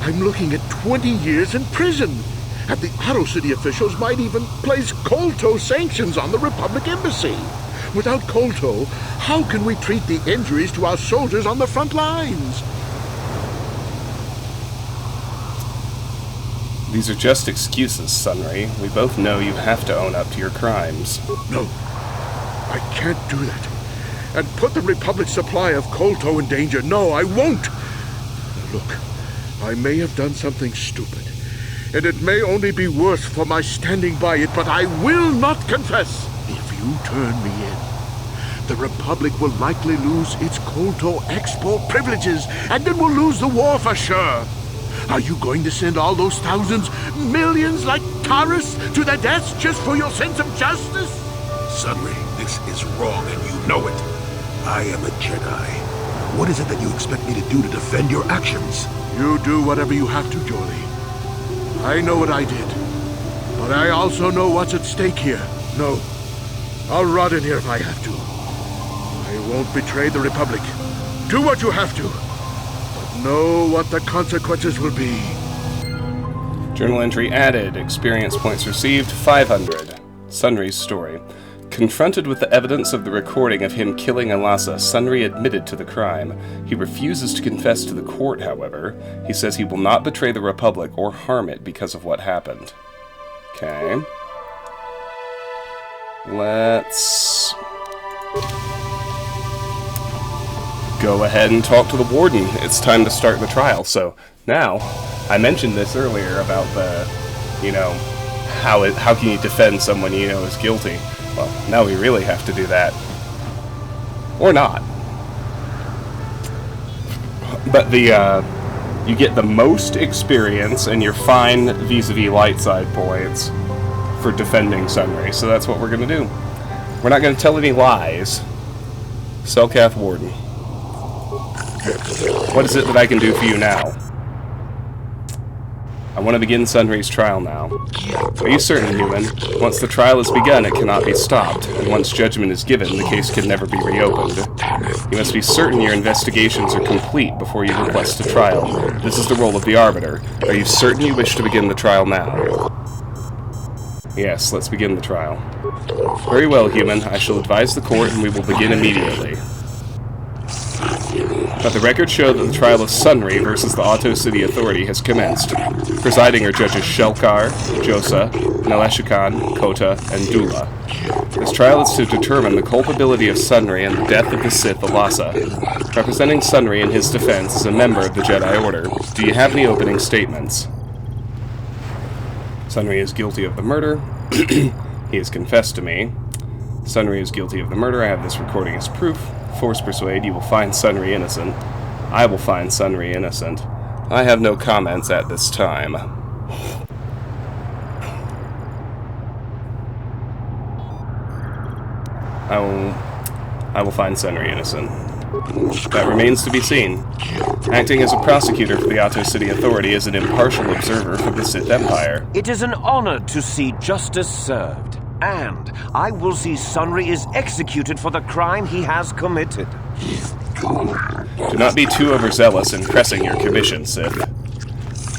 I'm looking at 20 years in prison. And the Otto City officials might even place Kolto sanctions on the Republic Embassy. Without Kolto, how can we treat the injuries to our soldiers on the front lines? These are just excuses, Sunry. We both know you have to own up to your crimes. No, I can't do that. And put the Republic's supply of Kolto in danger. No, I won't. Look, I may have done something stupid. And it may only be worse for my standing by it, but I will not confess. If you turn me in, the Republic will likely lose its Kolto export privileges, and then we'll lose the war for sure. Are you going to send all those thousands, millions like Taurus to their deaths just for your sense of justice? Sunry, this is wrong, and you know it. I am a Jedi. What is it that you expect me to do to defend your actions? You do whatever you have to, Jolie. I know what I did, but I also know what's at stake here. No, I'll rot in here if I have to. I won't betray the Republic. Do what you have to, but know what the consequences will be. Journal entry added. Experience points received 500. Sunry's story. Confronted with the evidence of the recording of him killing Alasa, Sunry admitted to the crime. He refuses to confess to the court, however. He says he will not betray the Republic or harm it because of what happened. Okay. Let's go ahead and talk to the warden. It's time to start the trial. So now, I mentioned this earlier about the, how can you defend someone you know is guilty? Well, now we really have to do that. Or not. But you get the most experience, and you're fine vis-a-vis light side points for defending Sunry, so that's what we're going to do. We're not going to tell any lies. Selkath Warden. What is it that I can do for you now? I want to begin Sunry's trial now. Are you certain, human? Once the trial is begun, it cannot be stopped, and once judgment is given, the case can never be reopened. You must be certain your investigations are complete before you request a trial. This is the role of the Arbiter. Are you certain you wish to begin the trial now? Yes, let's begin the trial. Very well, human. I shall advise the court, and we will begin immediately. Let the record show that the trial of Sunry versus the Otto City Authority has commenced. Presiding are judges Selkath, Josa, Naleshikan, Kota, and Dula. This trial is to determine the culpability of Sunry and the death of the Sith Alasa. Representing Sunry in his defense is a member of the Jedi Order. Do you have any opening statements? Sunry is guilty of the murder. He has confessed to me. Sunry is guilty of the murder. I have this recording as proof. Force persuade, you will find Sunry innocent. I will find Sunry innocent. I have no comments at this time. I will find Sunry innocent. That remains to be seen. Acting as a prosecutor for the Otto City Authority is an impartial observer for the Sith Empire. It is an honor to see justice served. And I will see Sunry is executed for the crime he has committed. Do not be too overzealous in pressing your commission, Sith.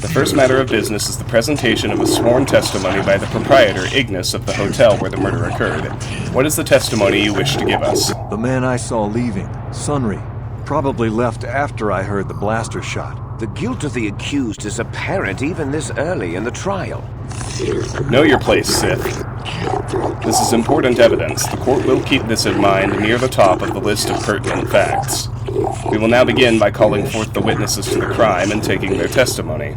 The first matter of business is the presentation of a sworn testimony by the proprietor, Ignis, of the hotel where the murder occurred. What is the testimony you wish to give us? The man I saw leaving, Sunry, probably left after I heard the blaster shot. The guilt of the accused is apparent even this early in the trial. Know your place, Sith. This is important evidence. The court will keep this in mind near the top of the list of pertinent facts. We will now begin by calling forth the witnesses to the crime and taking their testimony.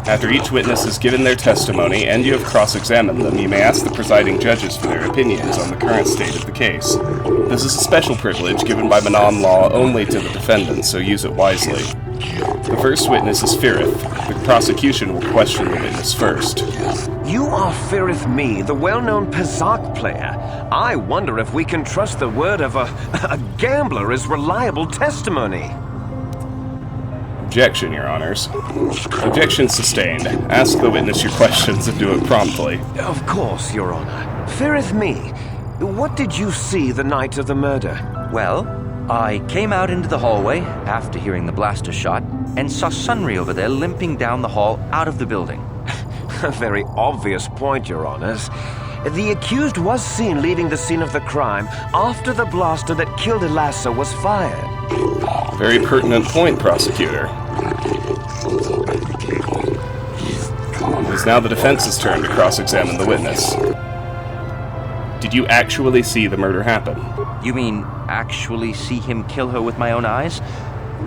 After each witness has given their testimony and you have cross-examined them, you may ask the presiding judges for their opinions on the current state of the case. This is a special privilege given by Manaan law only to the defendants, so use it wisely. The first witness is Firith. The prosecution will question the witness first. You are Firith Me, the well-known Pazak player. I wonder if we can trust the word of a gambler as reliable testimony. Objection, Your Honors. Objection sustained. Ask the witness your questions and do it promptly. Of course, Your Honor. Firith Me, what did you see the night of the murder? Well, I came out into the hallway after hearing the blaster shot and saw Sunry over there limping down the hall out of the building. A very obvious point, Your Honors. The accused was seen leaving the scene of the crime after the blaster that killed Alasa was fired. Very pertinent point, Prosecutor. It is now the defense's turn to cross-examine the witness. Did you actually see the murder happen? You mean actually see him kill her with my own eyes?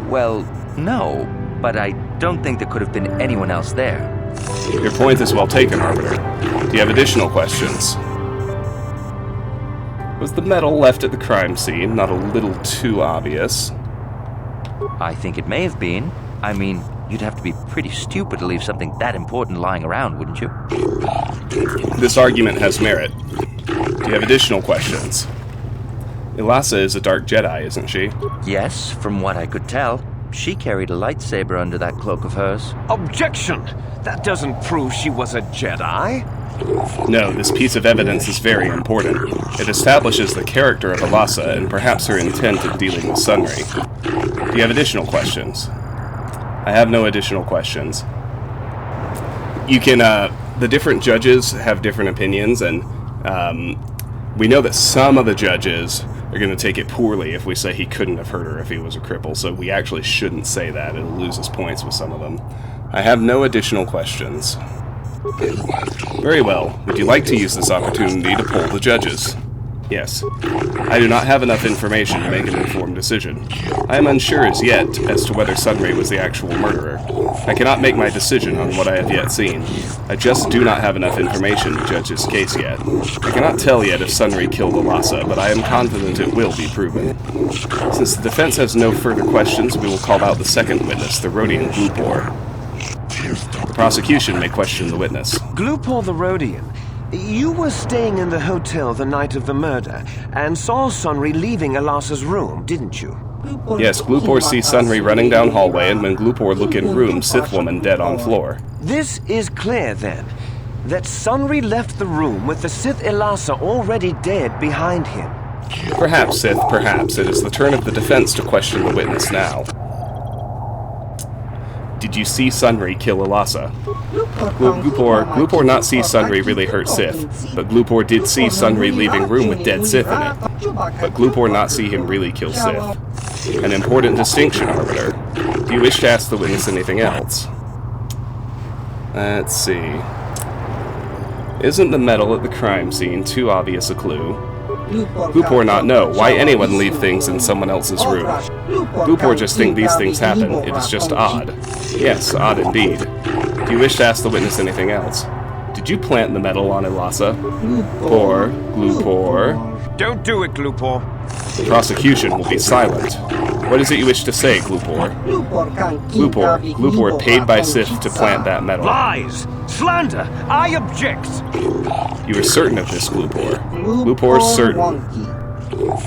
Well, no, but I don't think there could have been anyone else there. Your point is well taken, Arbiter. Do you have additional questions? Was the medal left at the crime scene not a little too obvious? I think it may have been. I mean, you'd have to be pretty stupid to leave something that important lying around, wouldn't you? This argument has merit. Do you have additional questions? Alasa is a dark Jedi, isn't she? Yes, from what I could tell. She carried a lightsaber under that cloak of hers. Objection! That doesn't prove she was a Jedi. No, this piece of evidence is very important. It establishes the character of Alasa and perhaps her intent in dealing with Sunry. Do you have additional questions? I have no additional questions. You can, the different judges have different opinions, and we know that some of the judges are going to take it poorly if we say he couldn't have hurt her if he was a cripple, so we actually shouldn't say that. It'll lose us points with some of them. I have no additional questions. Very well. Would you like to use this opportunity to poll the judges? Yes. I do not have enough information to make an informed decision. I am unsure as yet as to whether Sunry was the actual murderer. I cannot make my decision on what I have yet seen. I just do not have enough information to judge this case yet. I cannot tell yet if Sunry killed Alasa, but I am confident it will be proven. Since the defense has no further questions, we will call out the second witness, the Rodian Glupor. The prosecution may question the witness. Glupor the Rodian, you were staying in the hotel the night of the murder and saw Sunry leaving Alasa's room, didn't you? Yes, Glupor sees Sunry running down hallway, and when Glupor look in room, Sith woman dead on floor. This is clear, then, that Sunry left the room with the Sith Elasa already dead behind him. Perhaps, Sith, perhaps. It is the turn of the defense to question the witness now. Did you see Sunry kill Elasa? Glupor not see Sunry really hurt Sith, but Glupor did see Sunry leaving room with dead Sith in it. But Glupor not see him really kill Sith. An important distinction, Arbiter. Do you wish to ask the witness anything else? Let's see. Isn't the medal at the crime scene too obvious a clue? Glupor not know. Why anyone leave things in someone else's room? Glupor just think these things happen. It is just odd. Yes, odd indeed. Do you wish to ask the witness anything else? Did you plant the medal on Elasa? Glupor. Don't do it, Glupor. The prosecution will be silent. What is it you wish to say, Glupor? Glupor paid by Sith to plant that medal. Lies! Slander! I object! You are certain of this, Glupor? Glupor is certain.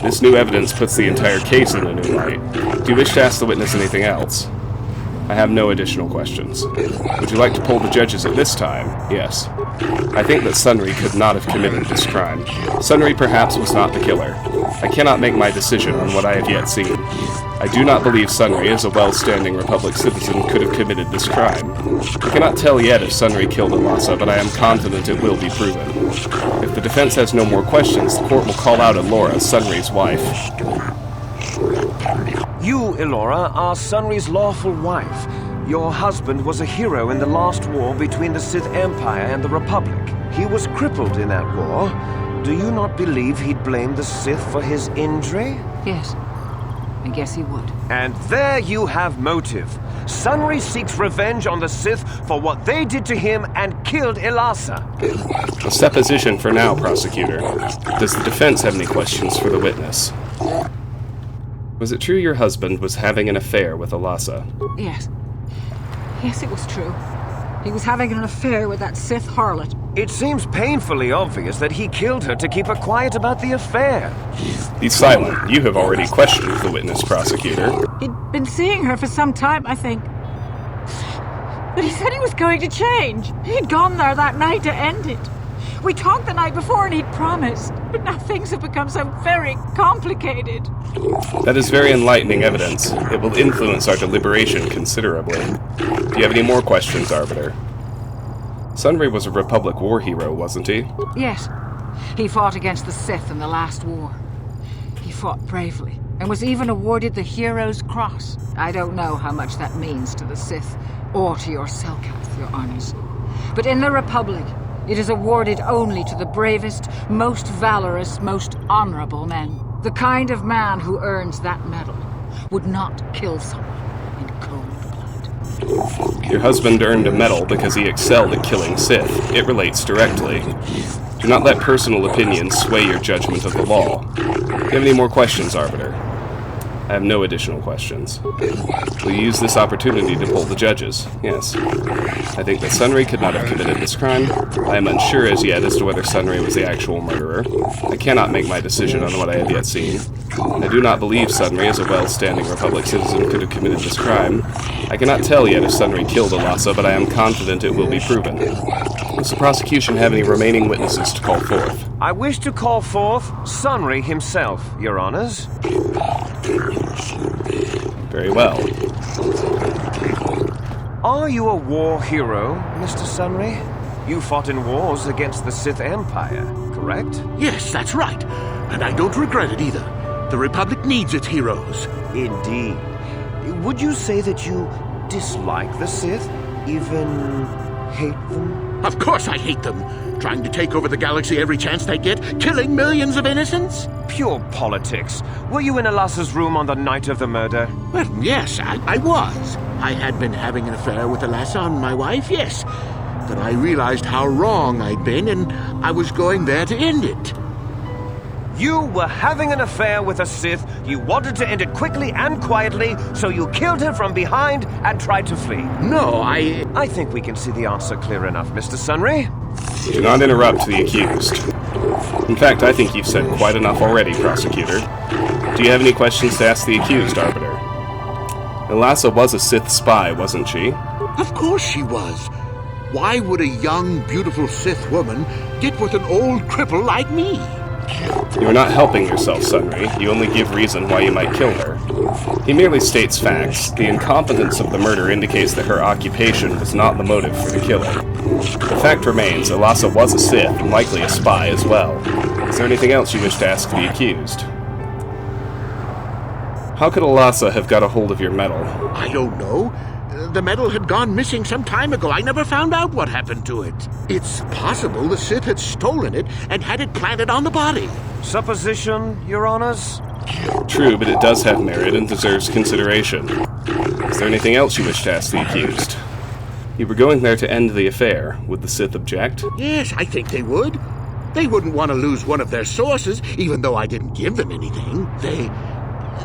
This new evidence puts the entire case in a new light. Do you wish to ask the witness anything else? I have no additional questions. Would you like to poll the judges at this time? Yes. I think that Sunry could not have committed this crime. Sunry perhaps was not the killer. I cannot make my decision on what I have yet seen. I do not believe Sunry, as a well-standing Republic citizen, could have committed this crime. I cannot tell yet if Sunry killed Elasa, but I am confident it will be proven. If the defense has no more questions, the court will call out Elora, Sunry's wife. You, Elora, are Sunry's lawful wife. Your husband was a hero in the last war between the Sith Empire and the Republic. He was crippled in that war. Do you not believe he'd blame the Sith for his injury? Yes. I guess he would. And there you have motive. Sunry seeks revenge on the Sith for what they did to him and killed Elasa. A supposition for now, prosecutor. Does the defense have any questions for the witness? Was it true your husband was having an affair with Elasa? Yes. Yes, it was true. He was having an affair with that Sith harlot. It seems painfully obvious that he killed her to keep her quiet about the affair. He's silent. You have already questioned the witness, prosecutor. He'd been seeing her for some time, I think. But he said he was going to change. He'd gone there that night to end it. We talked the night before and he'd promised. But now things have become so very complicated. That is very enlightening evidence. It will influence our deliberation considerably. Do you have any more questions, Arbiter? Sunry was a Republic war hero, wasn't he? Yes. He fought against the Sith in the last war. He fought bravely, and was even awarded the Hero's Cross. I don't know how much that means to the Sith, or to your Selkath, your honors. But in the Republic, it is awarded only to the bravest, most valorous, most honorable men. The kind of man who earns that medal would not kill someone in cold blood. Your husband earned a medal because he excelled at killing Sith. It relates directly. Do not let personal opinions sway your judgment of the law. Do you have any more questions, Arbiter? I have no additional questions. Will you use this opportunity to poll the judges? Yes. I think that Sunry could not have committed this crime. I am unsure as yet as to whether Sunry was the actual murderer. I cannot make my decision on what I have yet seen. I do not believe Sunry, as a well-standing Republic citizen, could have committed this crime. I cannot tell yet if Sunry killed Elasa, but I am confident it will be proven. Does the prosecution have any remaining witnesses to call forth? I wish to call forth Sunry himself, your honors. Very well. Are you a war hero, Mr. Sunry? You fought in wars against the Sith Empire, correct? Yes, that's right. And I don't regret it either. The Republic needs its heroes. Indeed. Would you say that you dislike the Sith? Even hate them? Of course I hate them. Trying to take over the galaxy every chance they get, killing millions of innocents? Pure politics. Were you in Elasa's room on the night of the murder? Well, yes, I was. I had been having an affair with Elasa and my wife, yes. Then I realized how wrong I'd been, and I was going there to end it. You were having an affair with a Sith. You wanted to end it quickly and quietly, so you killed her from behind and tried to flee. No, I think we can see the answer clear enough, Mr. Sunry. Do not interrupt the accused. In fact, I think you've said quite enough already, prosecutor. Do you have any questions to ask the accused, Arbiter? Elassa was a Sith spy, wasn't she? Of course she was. Why would a young, beautiful Sith woman get with an old cripple like me? You're not helping yourself, Sunry. You only give reason why you might kill her. He merely states facts. The incompetence of the murder indicates that her occupation was not the motive for the killing. The fact remains, Elassa was a Sith, and likely a spy as well. Is there anything else you wish to ask the accused? How could Elassa have got a hold of your medal? I don't know. The medal had gone missing some time ago. I never found out what happened to it. It's possible the Sith had stolen it and had it planted on the body. Supposition, Your Honors? True, but it does have merit and deserves consideration. Is there anything else you wish to ask the accused? You were going there to end the affair. Would the Sith object? Yes, I think they would. They wouldn't want to lose one of their sources, even though I didn't give them anything.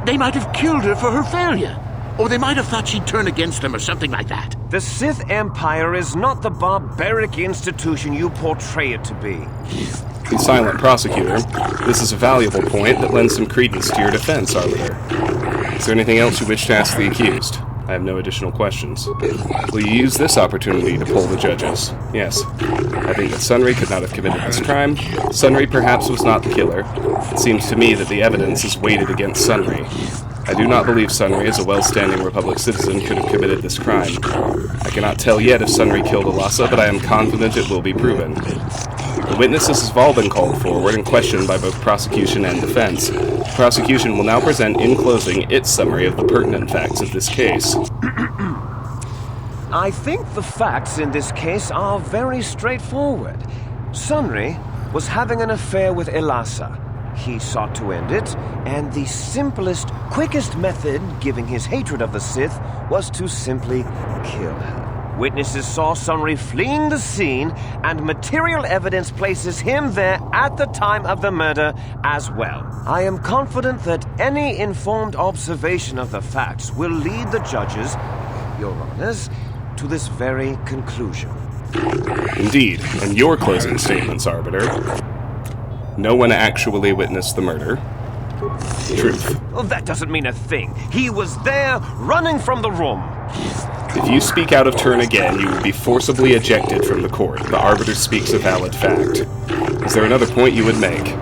They might have killed her for her failure. Or they might have thought she'd turn against them or something like that. The Sith Empire is not the barbaric institution you portray it to be. The silent prosecutor. This is a valuable point that lends some credence to your defense, Arbiter. Is there anything else you wish to ask the accused? I have no additional questions. Will you use this opportunity to poll the judges? Yes. I think that Sunry could not have committed this crime. Sunry perhaps was not the killer. It seems to me that the evidence is weighted against Sunry. I do not believe Sunry, as a well-standing Republic citizen, could have committed this crime. I cannot tell yet if Sunry killed Elassa, but I am confident it will be proven. The witnesses have all been called forward and questioned by both prosecution and defense. The prosecution will now present in closing its summary of the pertinent facts of this case. I think the facts in this case are very straightforward. Sunry was having an affair with Elassa. He sought to end it, and the simplest, quickest method, given his hatred of the Sith, was to simply kill her. Witnesses saw Sunry fleeing the scene, and material evidence places him there at the time of the murder as well. I am confident that any informed observation of the facts will lead the judges, Your Honors, to this very conclusion. Indeed, and your closing statements, Arbiter. No one actually witnessed the murder. Truth. Well, that doesn't mean a thing. He was there, running from the room. If you speak out of turn again, you will be forcibly ejected from the court. The Arbiter speaks a valid fact. Is there another point you would make?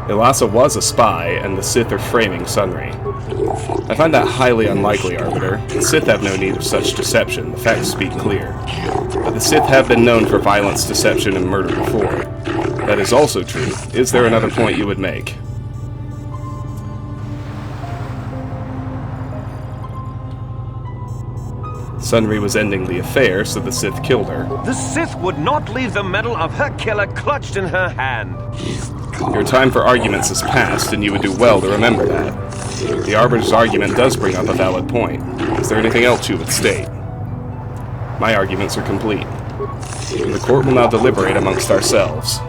Elassa was a spy, and the Sith are framing Sunry. I find that highly unlikely, Arbiter. The Sith have no need of such deception. The facts speak clear. But the Sith have been known for violence, deception, and murder before. That is also true. Is there another point you would make? Sunry was ending the affair, so the Sith killed her. The Sith would not leave the medal of her killer clutched in her hand. Your time for arguments is past, and you would do well to remember that. The Arbiter's argument does bring up a valid point. Is there anything else you would state? My arguments are complete. The court will now deliberate amongst ourselves.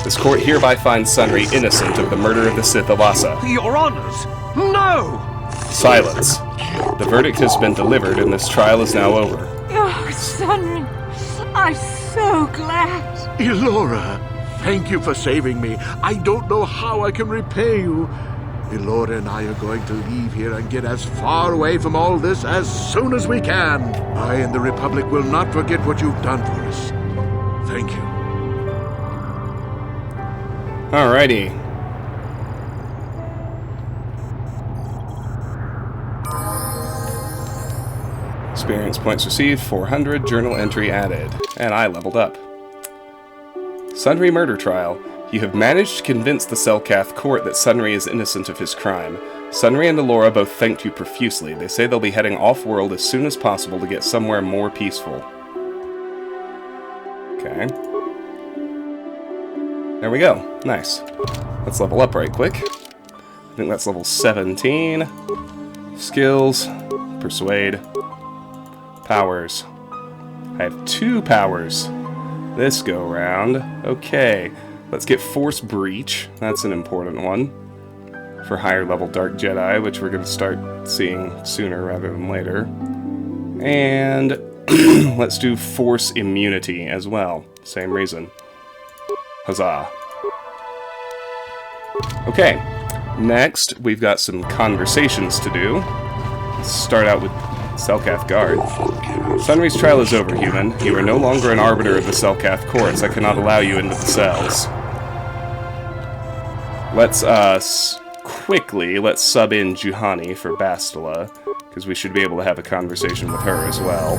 This court hereby finds Sunry innocent of the murder of the Sith Elassa. Your Honors, no! Silence. The verdict has been delivered, and this trial is now over. Oh, Sunry, I'm so glad. Elora, thank you for saving me. I don't know how I can repay you. Elora and I are going to leave here and get as far away from all this as soon as we can. I and the Republic will not forget what you've done for us. Thank you. Alrighty. Experience points received, 400, journal entry added. And I leveled up. Sunry murder trial. You have managed to convince the Selkath court that Sunry is innocent of his crime. Sunry and Elora both thanked you profusely. They say they'll be heading off-world as soon as possible to get somewhere more peaceful. Okay. There we go. Nice. Let's level up right quick. I think that's level 17. Skills. Persuade. Powers. I have 2 powers this go round. Okay. Let's get Force Breach. That's an important one. For higher level Dark Jedi, which we're going to start seeing sooner rather than later. And let's do Force Immunity as well. Same reason. Huzzah. Okay, next we've got some conversations to do. Let's start out with Selkath Guard. Sunry's trial is over, human. You are no longer an arbiter of the Selkath courts. I cannot allow you into the cells. Let's sub in Juhani for Bastila, because we should be able to have a conversation with her as well.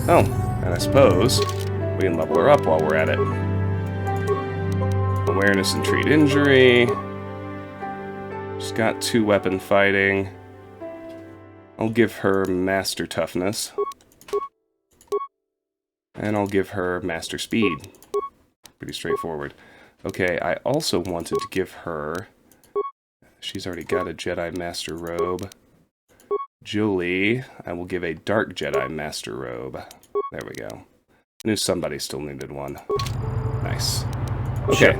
Oh, and I suppose we can level her up while we're at it. Awareness and treat injury. She's got 2 weapon fighting. I'll give her Master Toughness. And I'll give her Master Speed. Pretty straightforward. Okay, I also wanted to give her... She's already got a Jedi Master Robe. Julie, I will give a Dark Jedi Master Robe. There we go. I knew somebody still needed one. Nice. Okay,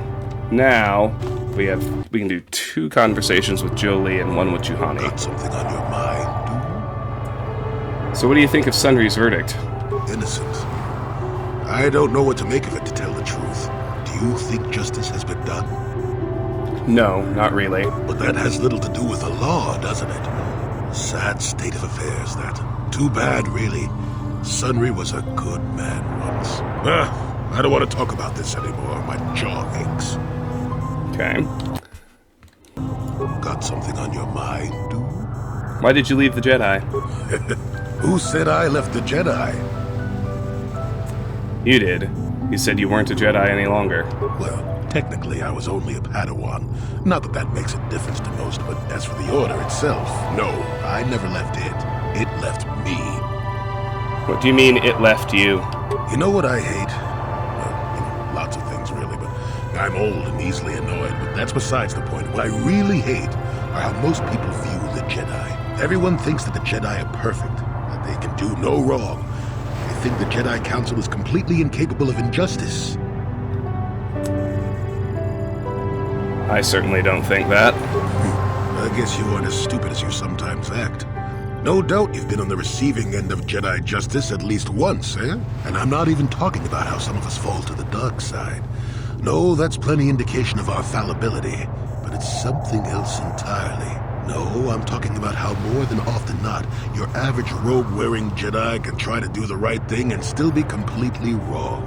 now we can do 2 conversations with Jolie and 1 with Juhani. Got something on your mind, So what do you think of Sunry's verdict? Innocent. I don't know what to make of it, to tell the truth. Do you think justice has been done? No, not really. But that has little to do with the law, doesn't it? Sad state of affairs, that. Too bad, really. Sunry was a good man once. I don't want to talk about this anymore. My jaw aches. Okay. Got something on your mind, dude? Why did you leave the Jedi? Who said I left the Jedi? You did. You said you weren't a Jedi any longer. Well, technically I was only a Padawan. Not that that makes a difference to most, but as for the Order itself, no, I never left it. It left me. What do you mean, it left you? You know what I hate? Well, lots of things really, but I'm old and easily annoyed, but that's besides the point. What I really hate are how most people view the Jedi. Everyone thinks that the Jedi are perfect, that they can do no wrong. They think the Jedi Council is completely incapable of injustice. I certainly don't think that. I guess you aren't as stupid as you sometimes act. No doubt you've been on the receiving end of Jedi justice at least once, eh? And I'm not even talking about how some of us fall to the dark side. No, that's plenty indication of our fallibility, but it's something else entirely. No, I'm talking about how more than often not, your average robe-wearing Jedi can try to do the right thing and still be completely wrong.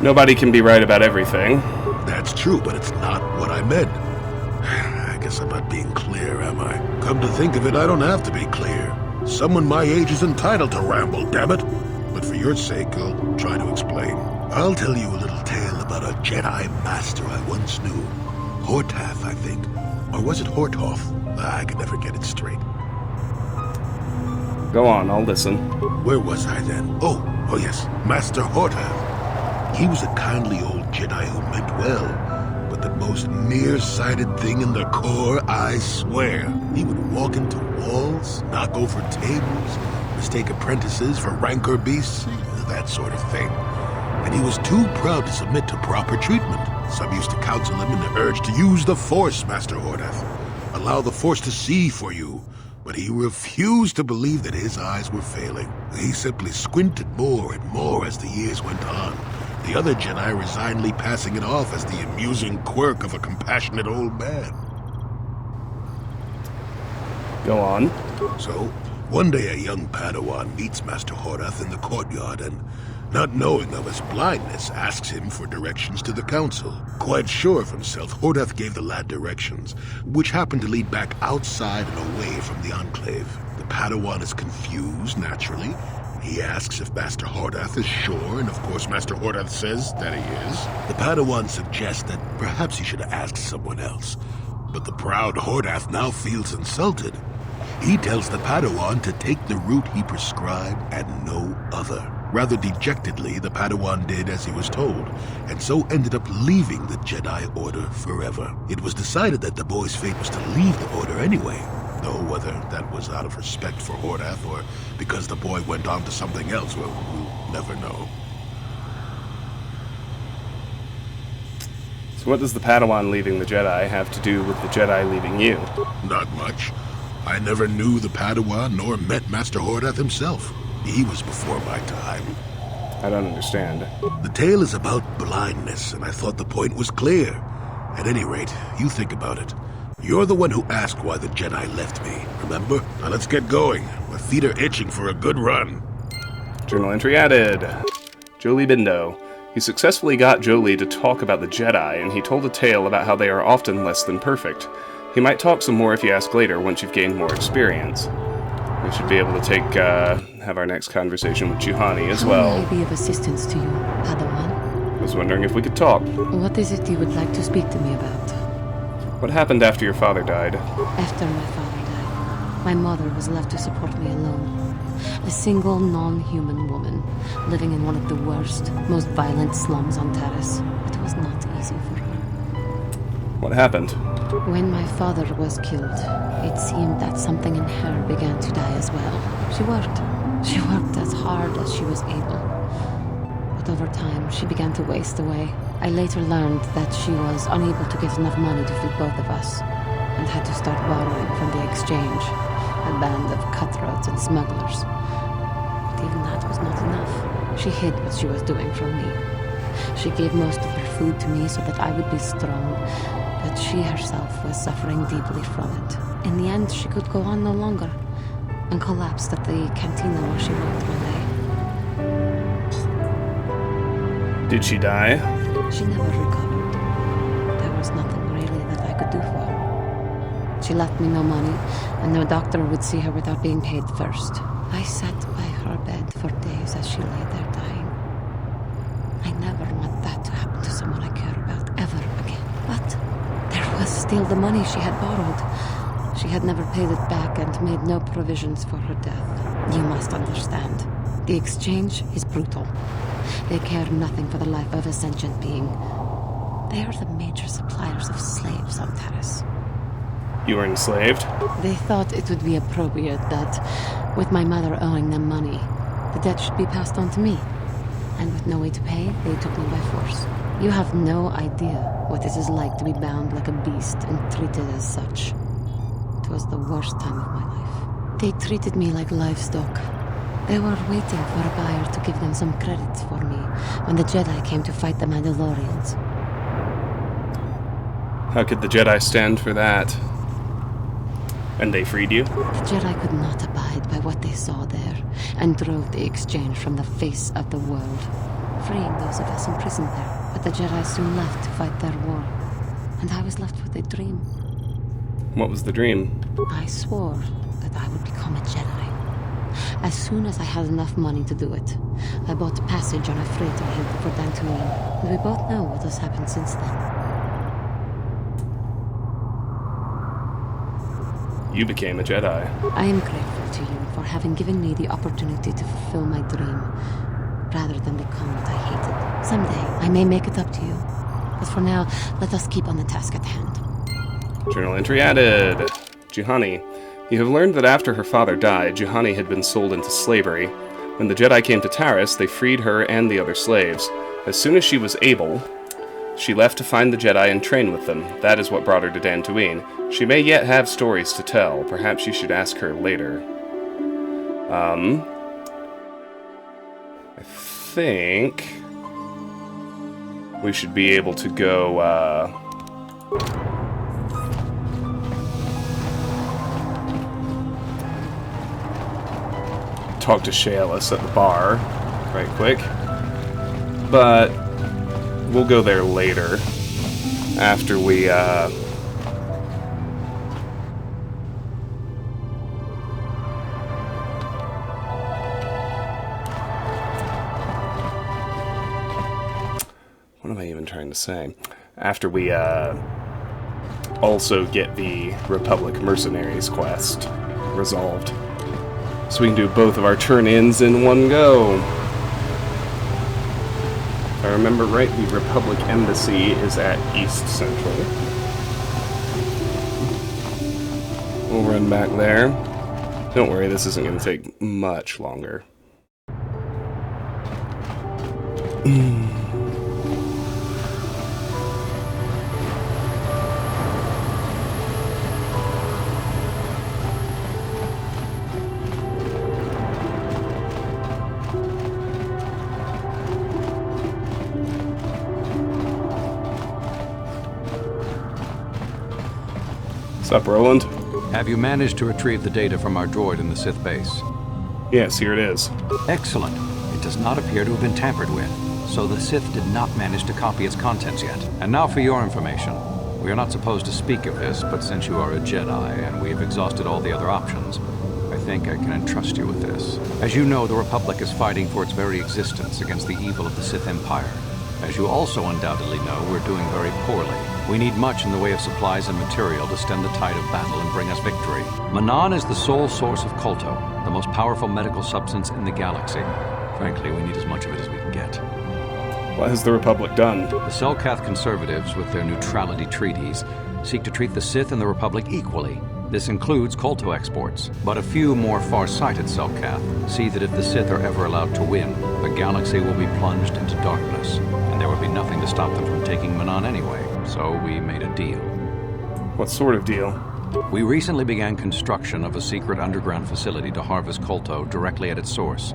Nobody can be right about everything. That's true, but it's not what I meant. I guess I'm not being clear, am I? Come to think of it, I don't have to be clear. Someone my age is entitled to ramble, damn it. But for your sake, I'll try to explain. I'll tell you a little tale about a Jedi master I once knew. Hortath, I think. Or was it Hortoth? I can never get it straight. Go on, I'll listen. Where was I then? Oh yes, Master Hortath. He was a kindly old Jedi who meant well, but the most nearsighted thing in the core, I swear. He would walk into walls, knock over tables, mistake apprentices for rancor beasts, that sort of thing. And he was too proud to submit to proper treatment. Some used to counsel him in the urge to use the Force, Master Hortath. Allow the Force to see for you. But he refused to believe that his eyes were failing. He simply squinted more and more as the years went on. The other Jedi resignedly passing it off as the amusing quirk of a compassionate old man. Go on. So, one day a young Padawan meets Master Hortath in the courtyard and, not knowing of his blindness, asks him for directions to the council. Quite sure of himself, Hortath gave the lad directions, which happened to lead back outside and away from the Enclave. The Padawan is confused, naturally. He asks if Master Hortath is sure, and of course Master Hortath says that he is. The Padawan suggests that perhaps he should ask someone else. But the proud Hortath now feels insulted. He tells the Padawan to take the route he prescribed and no other. Rather dejectedly, the Padawan did as he was told, and so ended up leaving the Jedi Order forever. It was decided that the boy's fate was to leave the Order anyway, though whether that was out of respect for Hortath or because the boy went on to something else, well, we'll never know. So what does the Padawan leaving the Jedi have to do with the Jedi leaving you? Not much. I never knew the Padawan nor met Master Hortath himself. He was before my time. I don't understand. The tale is about blindness, and I thought the point was clear. At any rate, you think about it. You're the one who asked why the Jedi left me, remember? Now let's get going. My feet are itching for a good run. Journal entry added. Jolie Bindo. He successfully got Jolie to talk about the Jedi, and he told a tale about how they are often less than perfect. He might talk some more if you ask later, once you've gained more experience. We should be able to have our next conversation with Juhani as well. How may I be of assistance to you, Padawan? I was wondering if we could talk. What is it you would like to speak to me about? What happened after your father died? After my father died, my mother was left to support me alone. A single non-human woman, living in one of the worst, most violent slums on Taris. It was not easy for her. What happened? When my father was killed, it seemed that something in her began to die as well. She worked as hard as she was able. But over time, she began to waste away. I later learned that she was unable to get enough money to feed both of us, and had to start borrowing from the exchange, a band of cutthroats and smugglers. But even that was not enough. She hid what she was doing from me. She gave most of her food to me so that I would be strong, but she herself was suffering deeply from it. In the end, she could go on no longer, and collapsed at the cantina where she worked one day. Did she die? She never recovered. There was nothing really that I could do for her. She left me no money, and no doctor would see her without being paid first. I sat by her bed for days as she lay there dying. I never want that to happen to someone I care about ever again. But there was still the money she had borrowed. She had never paid it back and made no provisions for her death. You must understand. The exchange is brutal. They care nothing for the life of a sentient being. They are the major suppliers of slaves on Taris. You were enslaved? They thought it would be appropriate that, with my mother owing them money, the debt should be passed on to me. And with no way to pay, they took me by force. You have no idea what it is like to be bound like a beast and treated as such. It was the worst time of my life. They treated me like livestock. They were waiting for a buyer to give them some credits for me when the Jedi came to fight the Mandalorians. How could the Jedi stand for that? And they freed you? The Jedi could not abide by what they saw there, and drove the exchange from the face of the world, freeing those of us imprisoned there. But the Jedi soon left to fight their war, and I was left with a dream. What was the dream? I swore that I would become a Jedi. As soon as I had enough money to do it, I bought passage on a freighter headed for Dantooine, and we both know what has happened since then. You became a Jedi. I am grateful to you for having given me the opportunity to fulfill my dream, rather than become what I hated. Someday, I may make it up to you. But for now, let us keep on the task at hand. Journal entry added. Juhani. You have learned that after her father died, Juhani had been sold into slavery. When the Jedi came to Taris, they freed her and the other slaves. As soon as she was able, she left to find the Jedi and train with them. That is what brought her to Dantooine. She may yet have stories to tell. Perhaps you should ask her later. I think we should be able to go, talk to Shaelis at the bar right quick. But we'll go there later, after we, what am I even trying to say? After we, also get the Republic Mercenaries quest resolved. So we can do both of our turn-ins in one go. If I remember right, the Republic Embassy is at East Central. We'll run back there. Don't worry, this isn't going to take much longer. Sup, Roland? Have you managed to retrieve the data from our droid in the Sith base? Yes, here it is. Excellent. It does not appear to have been tampered with, so the Sith did not manage to copy its contents yet. And now for your information. We are not supposed to speak of this, but since you are a Jedi and we have exhausted all the other options, I think I can entrust you with this. As you know, the Republic is fighting for its very existence against the evil of the Sith Empire. As you also undoubtedly know, we're doing very poorly. We need much in the way of supplies and material to stem the tide of battle and bring us victory. Manaan is the sole source of Kolto, the most powerful medical substance in the galaxy. Frankly, we need as much of it as we can get. What has the Republic done? The Selkath conservatives, with their neutrality treaties, seek to treat the Sith and the Republic equally. This includes Kolto exports, but a few more far-sighted Selkath see that if the Sith are ever allowed to win, the galaxy will be plunged into darkness, and there would be nothing to stop them from taking Manaan anyway. So we made a deal. What sort of deal? We recently began construction of a secret underground facility to harvest Kolto directly at its source.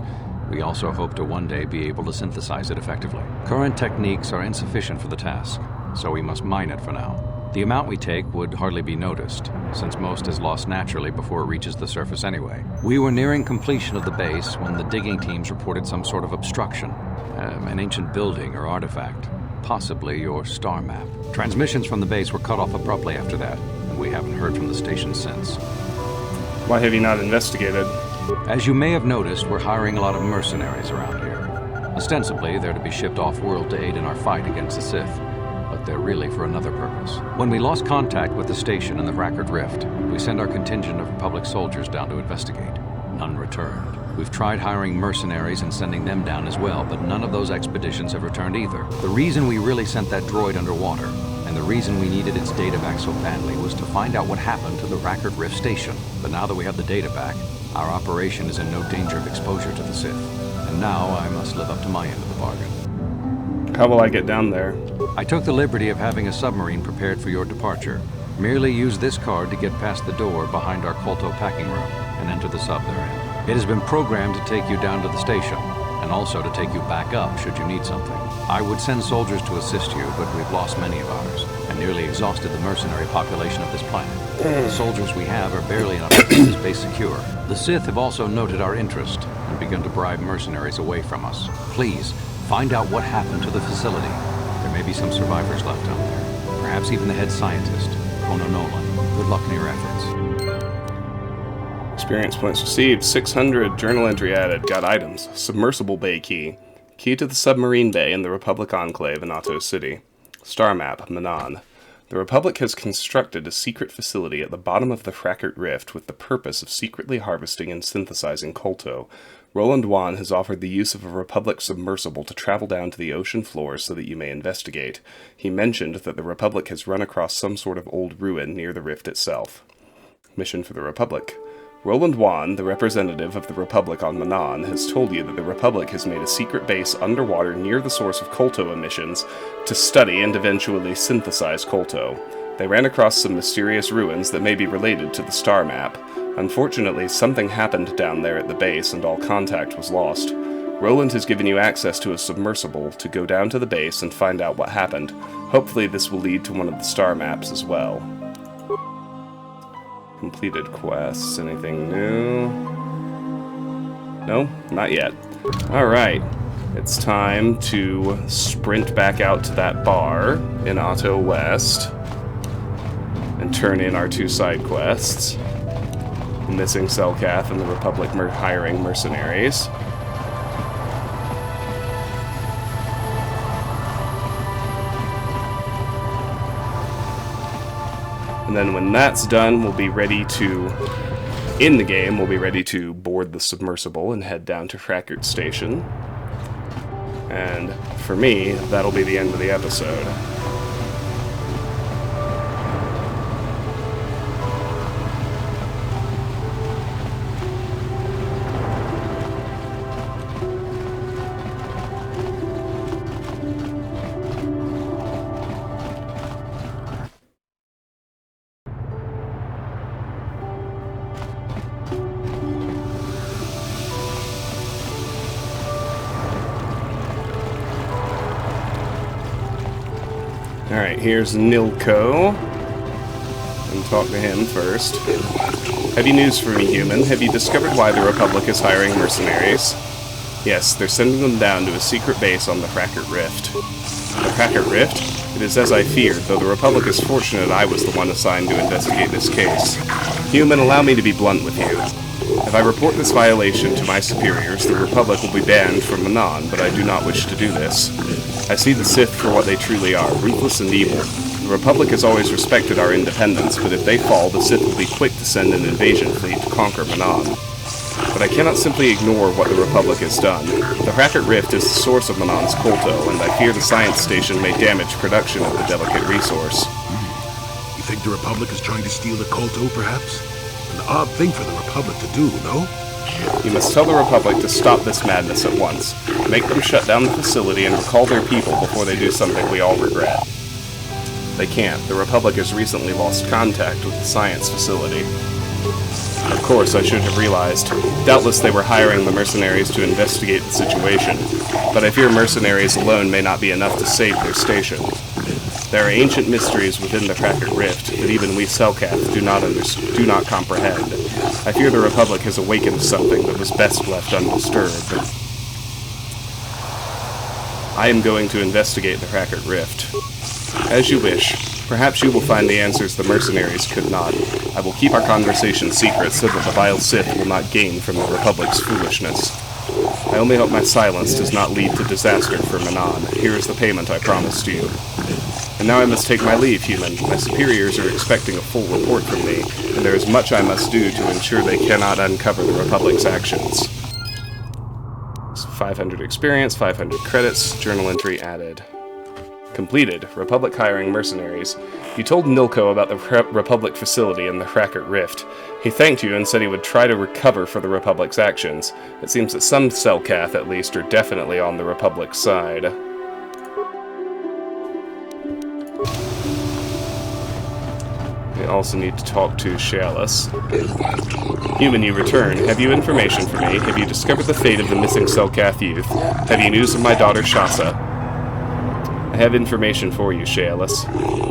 We also hope to one day be able to synthesize it effectively. Current techniques are insufficient for the task, so we must mine it for now. The amount we take would hardly be noticed, since most is lost naturally before it reaches the surface anyway. We were nearing completion of the base when the digging teams reported some sort of obstruction. An ancient building or artifact. Possibly your star map. Transmissions from the base were cut off abruptly after that, and we haven't heard from the station since. Why have you not investigated? As you may have noticed, we're hiring a lot of mercenaries around here. Ostensibly, they're to be shipped off-world to aid in our fight against the Sith, but they're really for another purpose. When we lost contact with the station in the Rackard Rift, we sent our contingent of Republic soldiers down to investigate. None returned. We've tried hiring mercenaries and sending them down as well, but none of those expeditions have returned either. The reason we really sent that droid underwater, and the reason we needed its data back so badly, was to find out what happened to the Rackard Rift station. But now that we have the data back, our operation is in no danger of exposure to the Sith. And now I must live up to my end of the bargain. How will I get down there? I took the liberty of having a submarine prepared for your departure. Merely use this card to get past the door behind our Kolto packing room and enter the sub therein. It has been programmed to take you down to the station, and also to take you back up should you need something. I would send soldiers to assist you, but we've lost many of ours, and nearly exhausted the mercenary population of this planet. The soldiers we have are barely enough to keep this base secure. The Sith have also noted our interest, and begun to bribe mercenaries away from us. Please, find out what happened to the facility. There may be some survivors left down there. Perhaps even the head scientist, Kono Nolan. Good luck in your efforts. Experience points received, 600. Journal entry added. Got items. Submersible bay key. Key to the submarine bay in the Republic Enclave in Otto City. Star map, Manaan. The Republic has constructed a secret facility at the bottom of the Rackard Rift with the purpose of secretly harvesting and synthesizing Kolto. Roland Wann has offered the use of a Republic submersible to travel down to the ocean floor so that you may investigate. He mentioned that the Republic has run across some sort of old ruin near the rift itself. Mission for the Republic. Roland Wann, the representative of the Republic on Manaan, has told you that the Republic has made a secret base underwater near the source of Kolto emissions to study and eventually synthesize Kolto. They ran across some mysterious ruins that may be related to the star map. Unfortunately, something happened down there at the base and all contact was lost. Roland has given you access to a submersible to go down to the base and find out what happened. Hopefully this will lead to one of the star maps as well. Completed quests. Anything new? No? Not yet. Alright. It's time to sprint back out to that bar in Otto West and turn in our 2 side quests. The missing Selkath and the Republic hiring mercenaries. And then when that's done, we'll be ready to, in the game, we'll be ready to board the submersible and head down to Rackard Station. And for me, that'll be the end of the episode. Alright, here's Nilco. and talk to him first. Have you news for me, human? Have you discovered why the Republic is hiring mercenaries? Yes, they're sending them down to a secret base on the Crackert Rift. The Crackert Rift? It is as I feared, though the Republic is fortunate I was the one assigned to investigate this case. Human, allow me to be blunt with you. If I report this violation to my superiors, the Republic will be banned from Manaan, but I do not wish to do this. I see the Sith for what they truly are, ruthless and evil. The Republic has always respected our independence, but if they fall, the Sith will be quick to send an invasion fleet to conquer Manaan. But I cannot simply ignore what the Republic has done. The Crackert Rift is the source of Manaan's colto, and I fear the science station may damage production of the delicate resource. You think the Republic is trying to steal the colto, perhaps? An odd thing for the Republic to do, no? You must tell the Republic to stop this madness at once. Make them shut down the facility and recall their people before they do something we all regret. They can't. The Republic has recently lost contact with the science facility. Of course, I should have realized. Doubtless they were hiring the mercenaries to investigate the situation, but I fear mercenaries alone may not be enough to save their station. There are ancient mysteries within the Crackert Rift that even we Selkath do not comprehend. I fear the Republic has awakened something that was best left undisturbed. I am going to investigate the Crackert Rift. As you wish. Perhaps you will find the answers the mercenaries could not. I will keep our conversation secret so that the vile Sith will not gain from the Republic's foolishness. I only hope my silence does not lead to disaster for Manaan. Here is the payment I promised you. And now I must take my leave, human. My superiors are expecting a full report from me, and there is much I must do to ensure they cannot uncover the Republic's actions. 500 experience, 500 credits, journal entry added. Completed. Republic hiring mercenaries. You told Nilko about the Republic facility in the Crackert Rift. He thanked you and said he would try to recover for the Republic's actions. It seems that some Selkath, at least, are definitely on the Republic's side. We also need to talk to Shalis. Human, you return. Have you information for me? Have you discovered the fate of the missing Selkath youth? Have you news of my daughter Shasa? I have information for you, Shalis.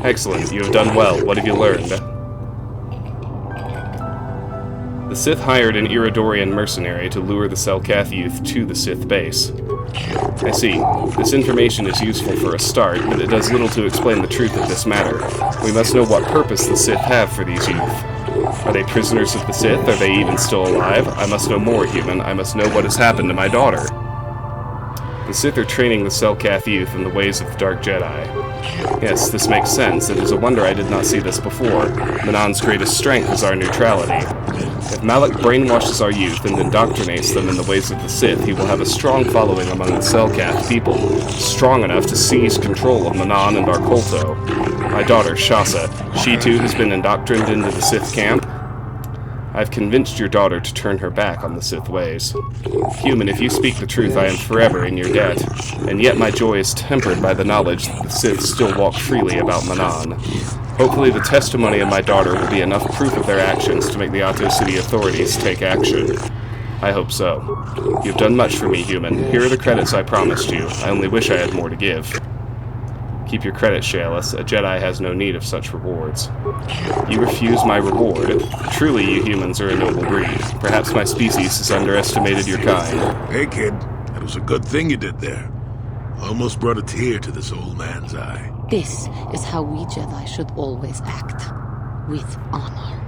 Excellent, you have done well. What have you learned? The Sith hired an Iridorian mercenary to lure the Selkath youth to the Sith base. I see. This information is useful for a start, but it does little to explain the truth of this matter. We must know what purpose the Sith have for these youth. Are they prisoners of the Sith? Are they even still alive? I must know more, human. I must know what has happened to my daughter. The Sith are training the Selkath youth in the ways of the Dark Jedi. Yes, this makes sense. It is a wonder I did not see this before. Manaan's greatest strength is our neutrality. If Malak brainwashes our youth and indoctrinates them in the ways of the Sith, he will have a strong following among the Selkath people, strong enough to seize control of Manaan and our colto. My daughter, Shasa, she too has been indoctrinated into the Sith camp? I've convinced your daughter to turn her back on the Sith ways. Human, if you speak the truth, I am forever in your debt, and yet my joy is tempered by the knowledge that the Sith still walk freely about Manaan. Hopefully the testimony of my daughter will be enough proof of their actions to make the Otto City authorities take action. I hope so. You've done much for me, human. Here are the credits I promised you. I only wish I had more to give. Keep your credit, Shalis. A Jedi has no need of such rewards. You refuse my reward. Truly, you humans are a noble breed. Perhaps my species has underestimated your kind. Hey, kid. That was a good thing you did there. Almost brought a tear to this old man's eye. This is how we Jedi should always act. With honor.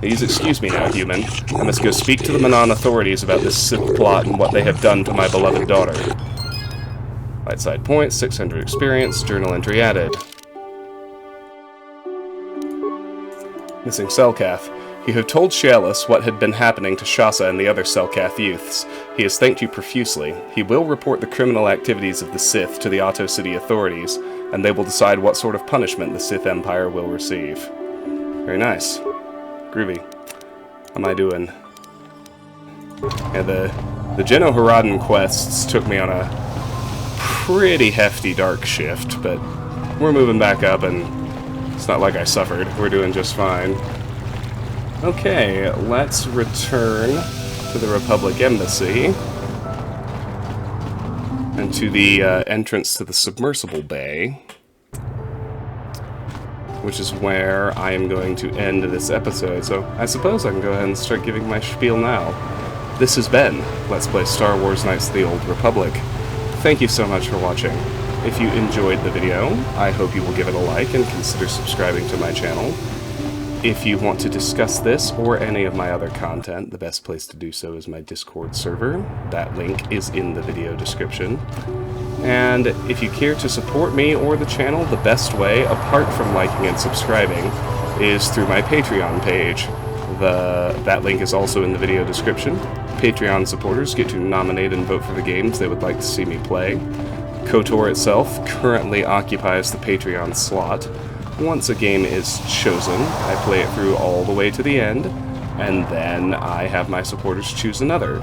Please excuse me now, human. I must go speak to the Manaan authorities about this Sith plot and what they have done to my beloved daughter. Light side points, 600 experience, journal entry added. Missing Selkath. You have told Shalis what had been happening to Shasa and the other Selkath youths. He has thanked you profusely. He will report the criminal activities of the Sith to the Otto City authorities, and they will decide what sort of punishment the Sith Empire will receive. Very nice. Groovy. How am I doing? Yeah, the Geno Haradan quests took me on a pretty hefty dark shift, but we're moving back up and it's not like I suffered. We're doing just fine. Okay, let's return to the Republic Embassy and to the entrance to the submersible bay. which is where I am going to end this episode, so I suppose I can go ahead and start giving my spiel now. This has been Let's Play Star Wars Knights of the Old Republic. Thank you so much for watching. If you enjoyed the video, I hope you will give it a like and consider subscribing to my channel. If you want to discuss this or any of my other content, the best place to do so is my Discord server. That link is in the video description. And if you care to support me or the channel, the best way, apart from liking and subscribing, is through my Patreon page. That link is also in the video description. Patreon supporters get to nominate and vote for the games they would like to see me play. KOTOR itself currently occupies the Patreon slot. Once a game is chosen, I play it through all the way to the end, and then I have my supporters choose another.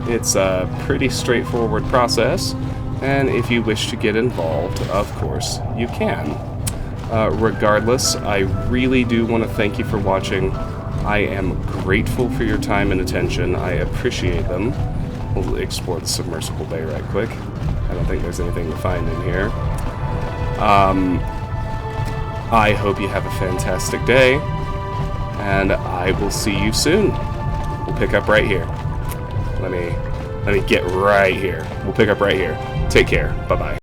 It's a pretty straightforward process, and if you wish to get involved, of course, you can. Regardless, I really do want to thank you for watching. I am grateful for your time and attention. I appreciate them. We'll explore the submersible bay right quick. I don't think there's anything to find in here. I hope you have a fantastic day, and I will see you soon. We'll pick up right here. Let me get right here. We'll pick up right here. Take care. Bye-bye.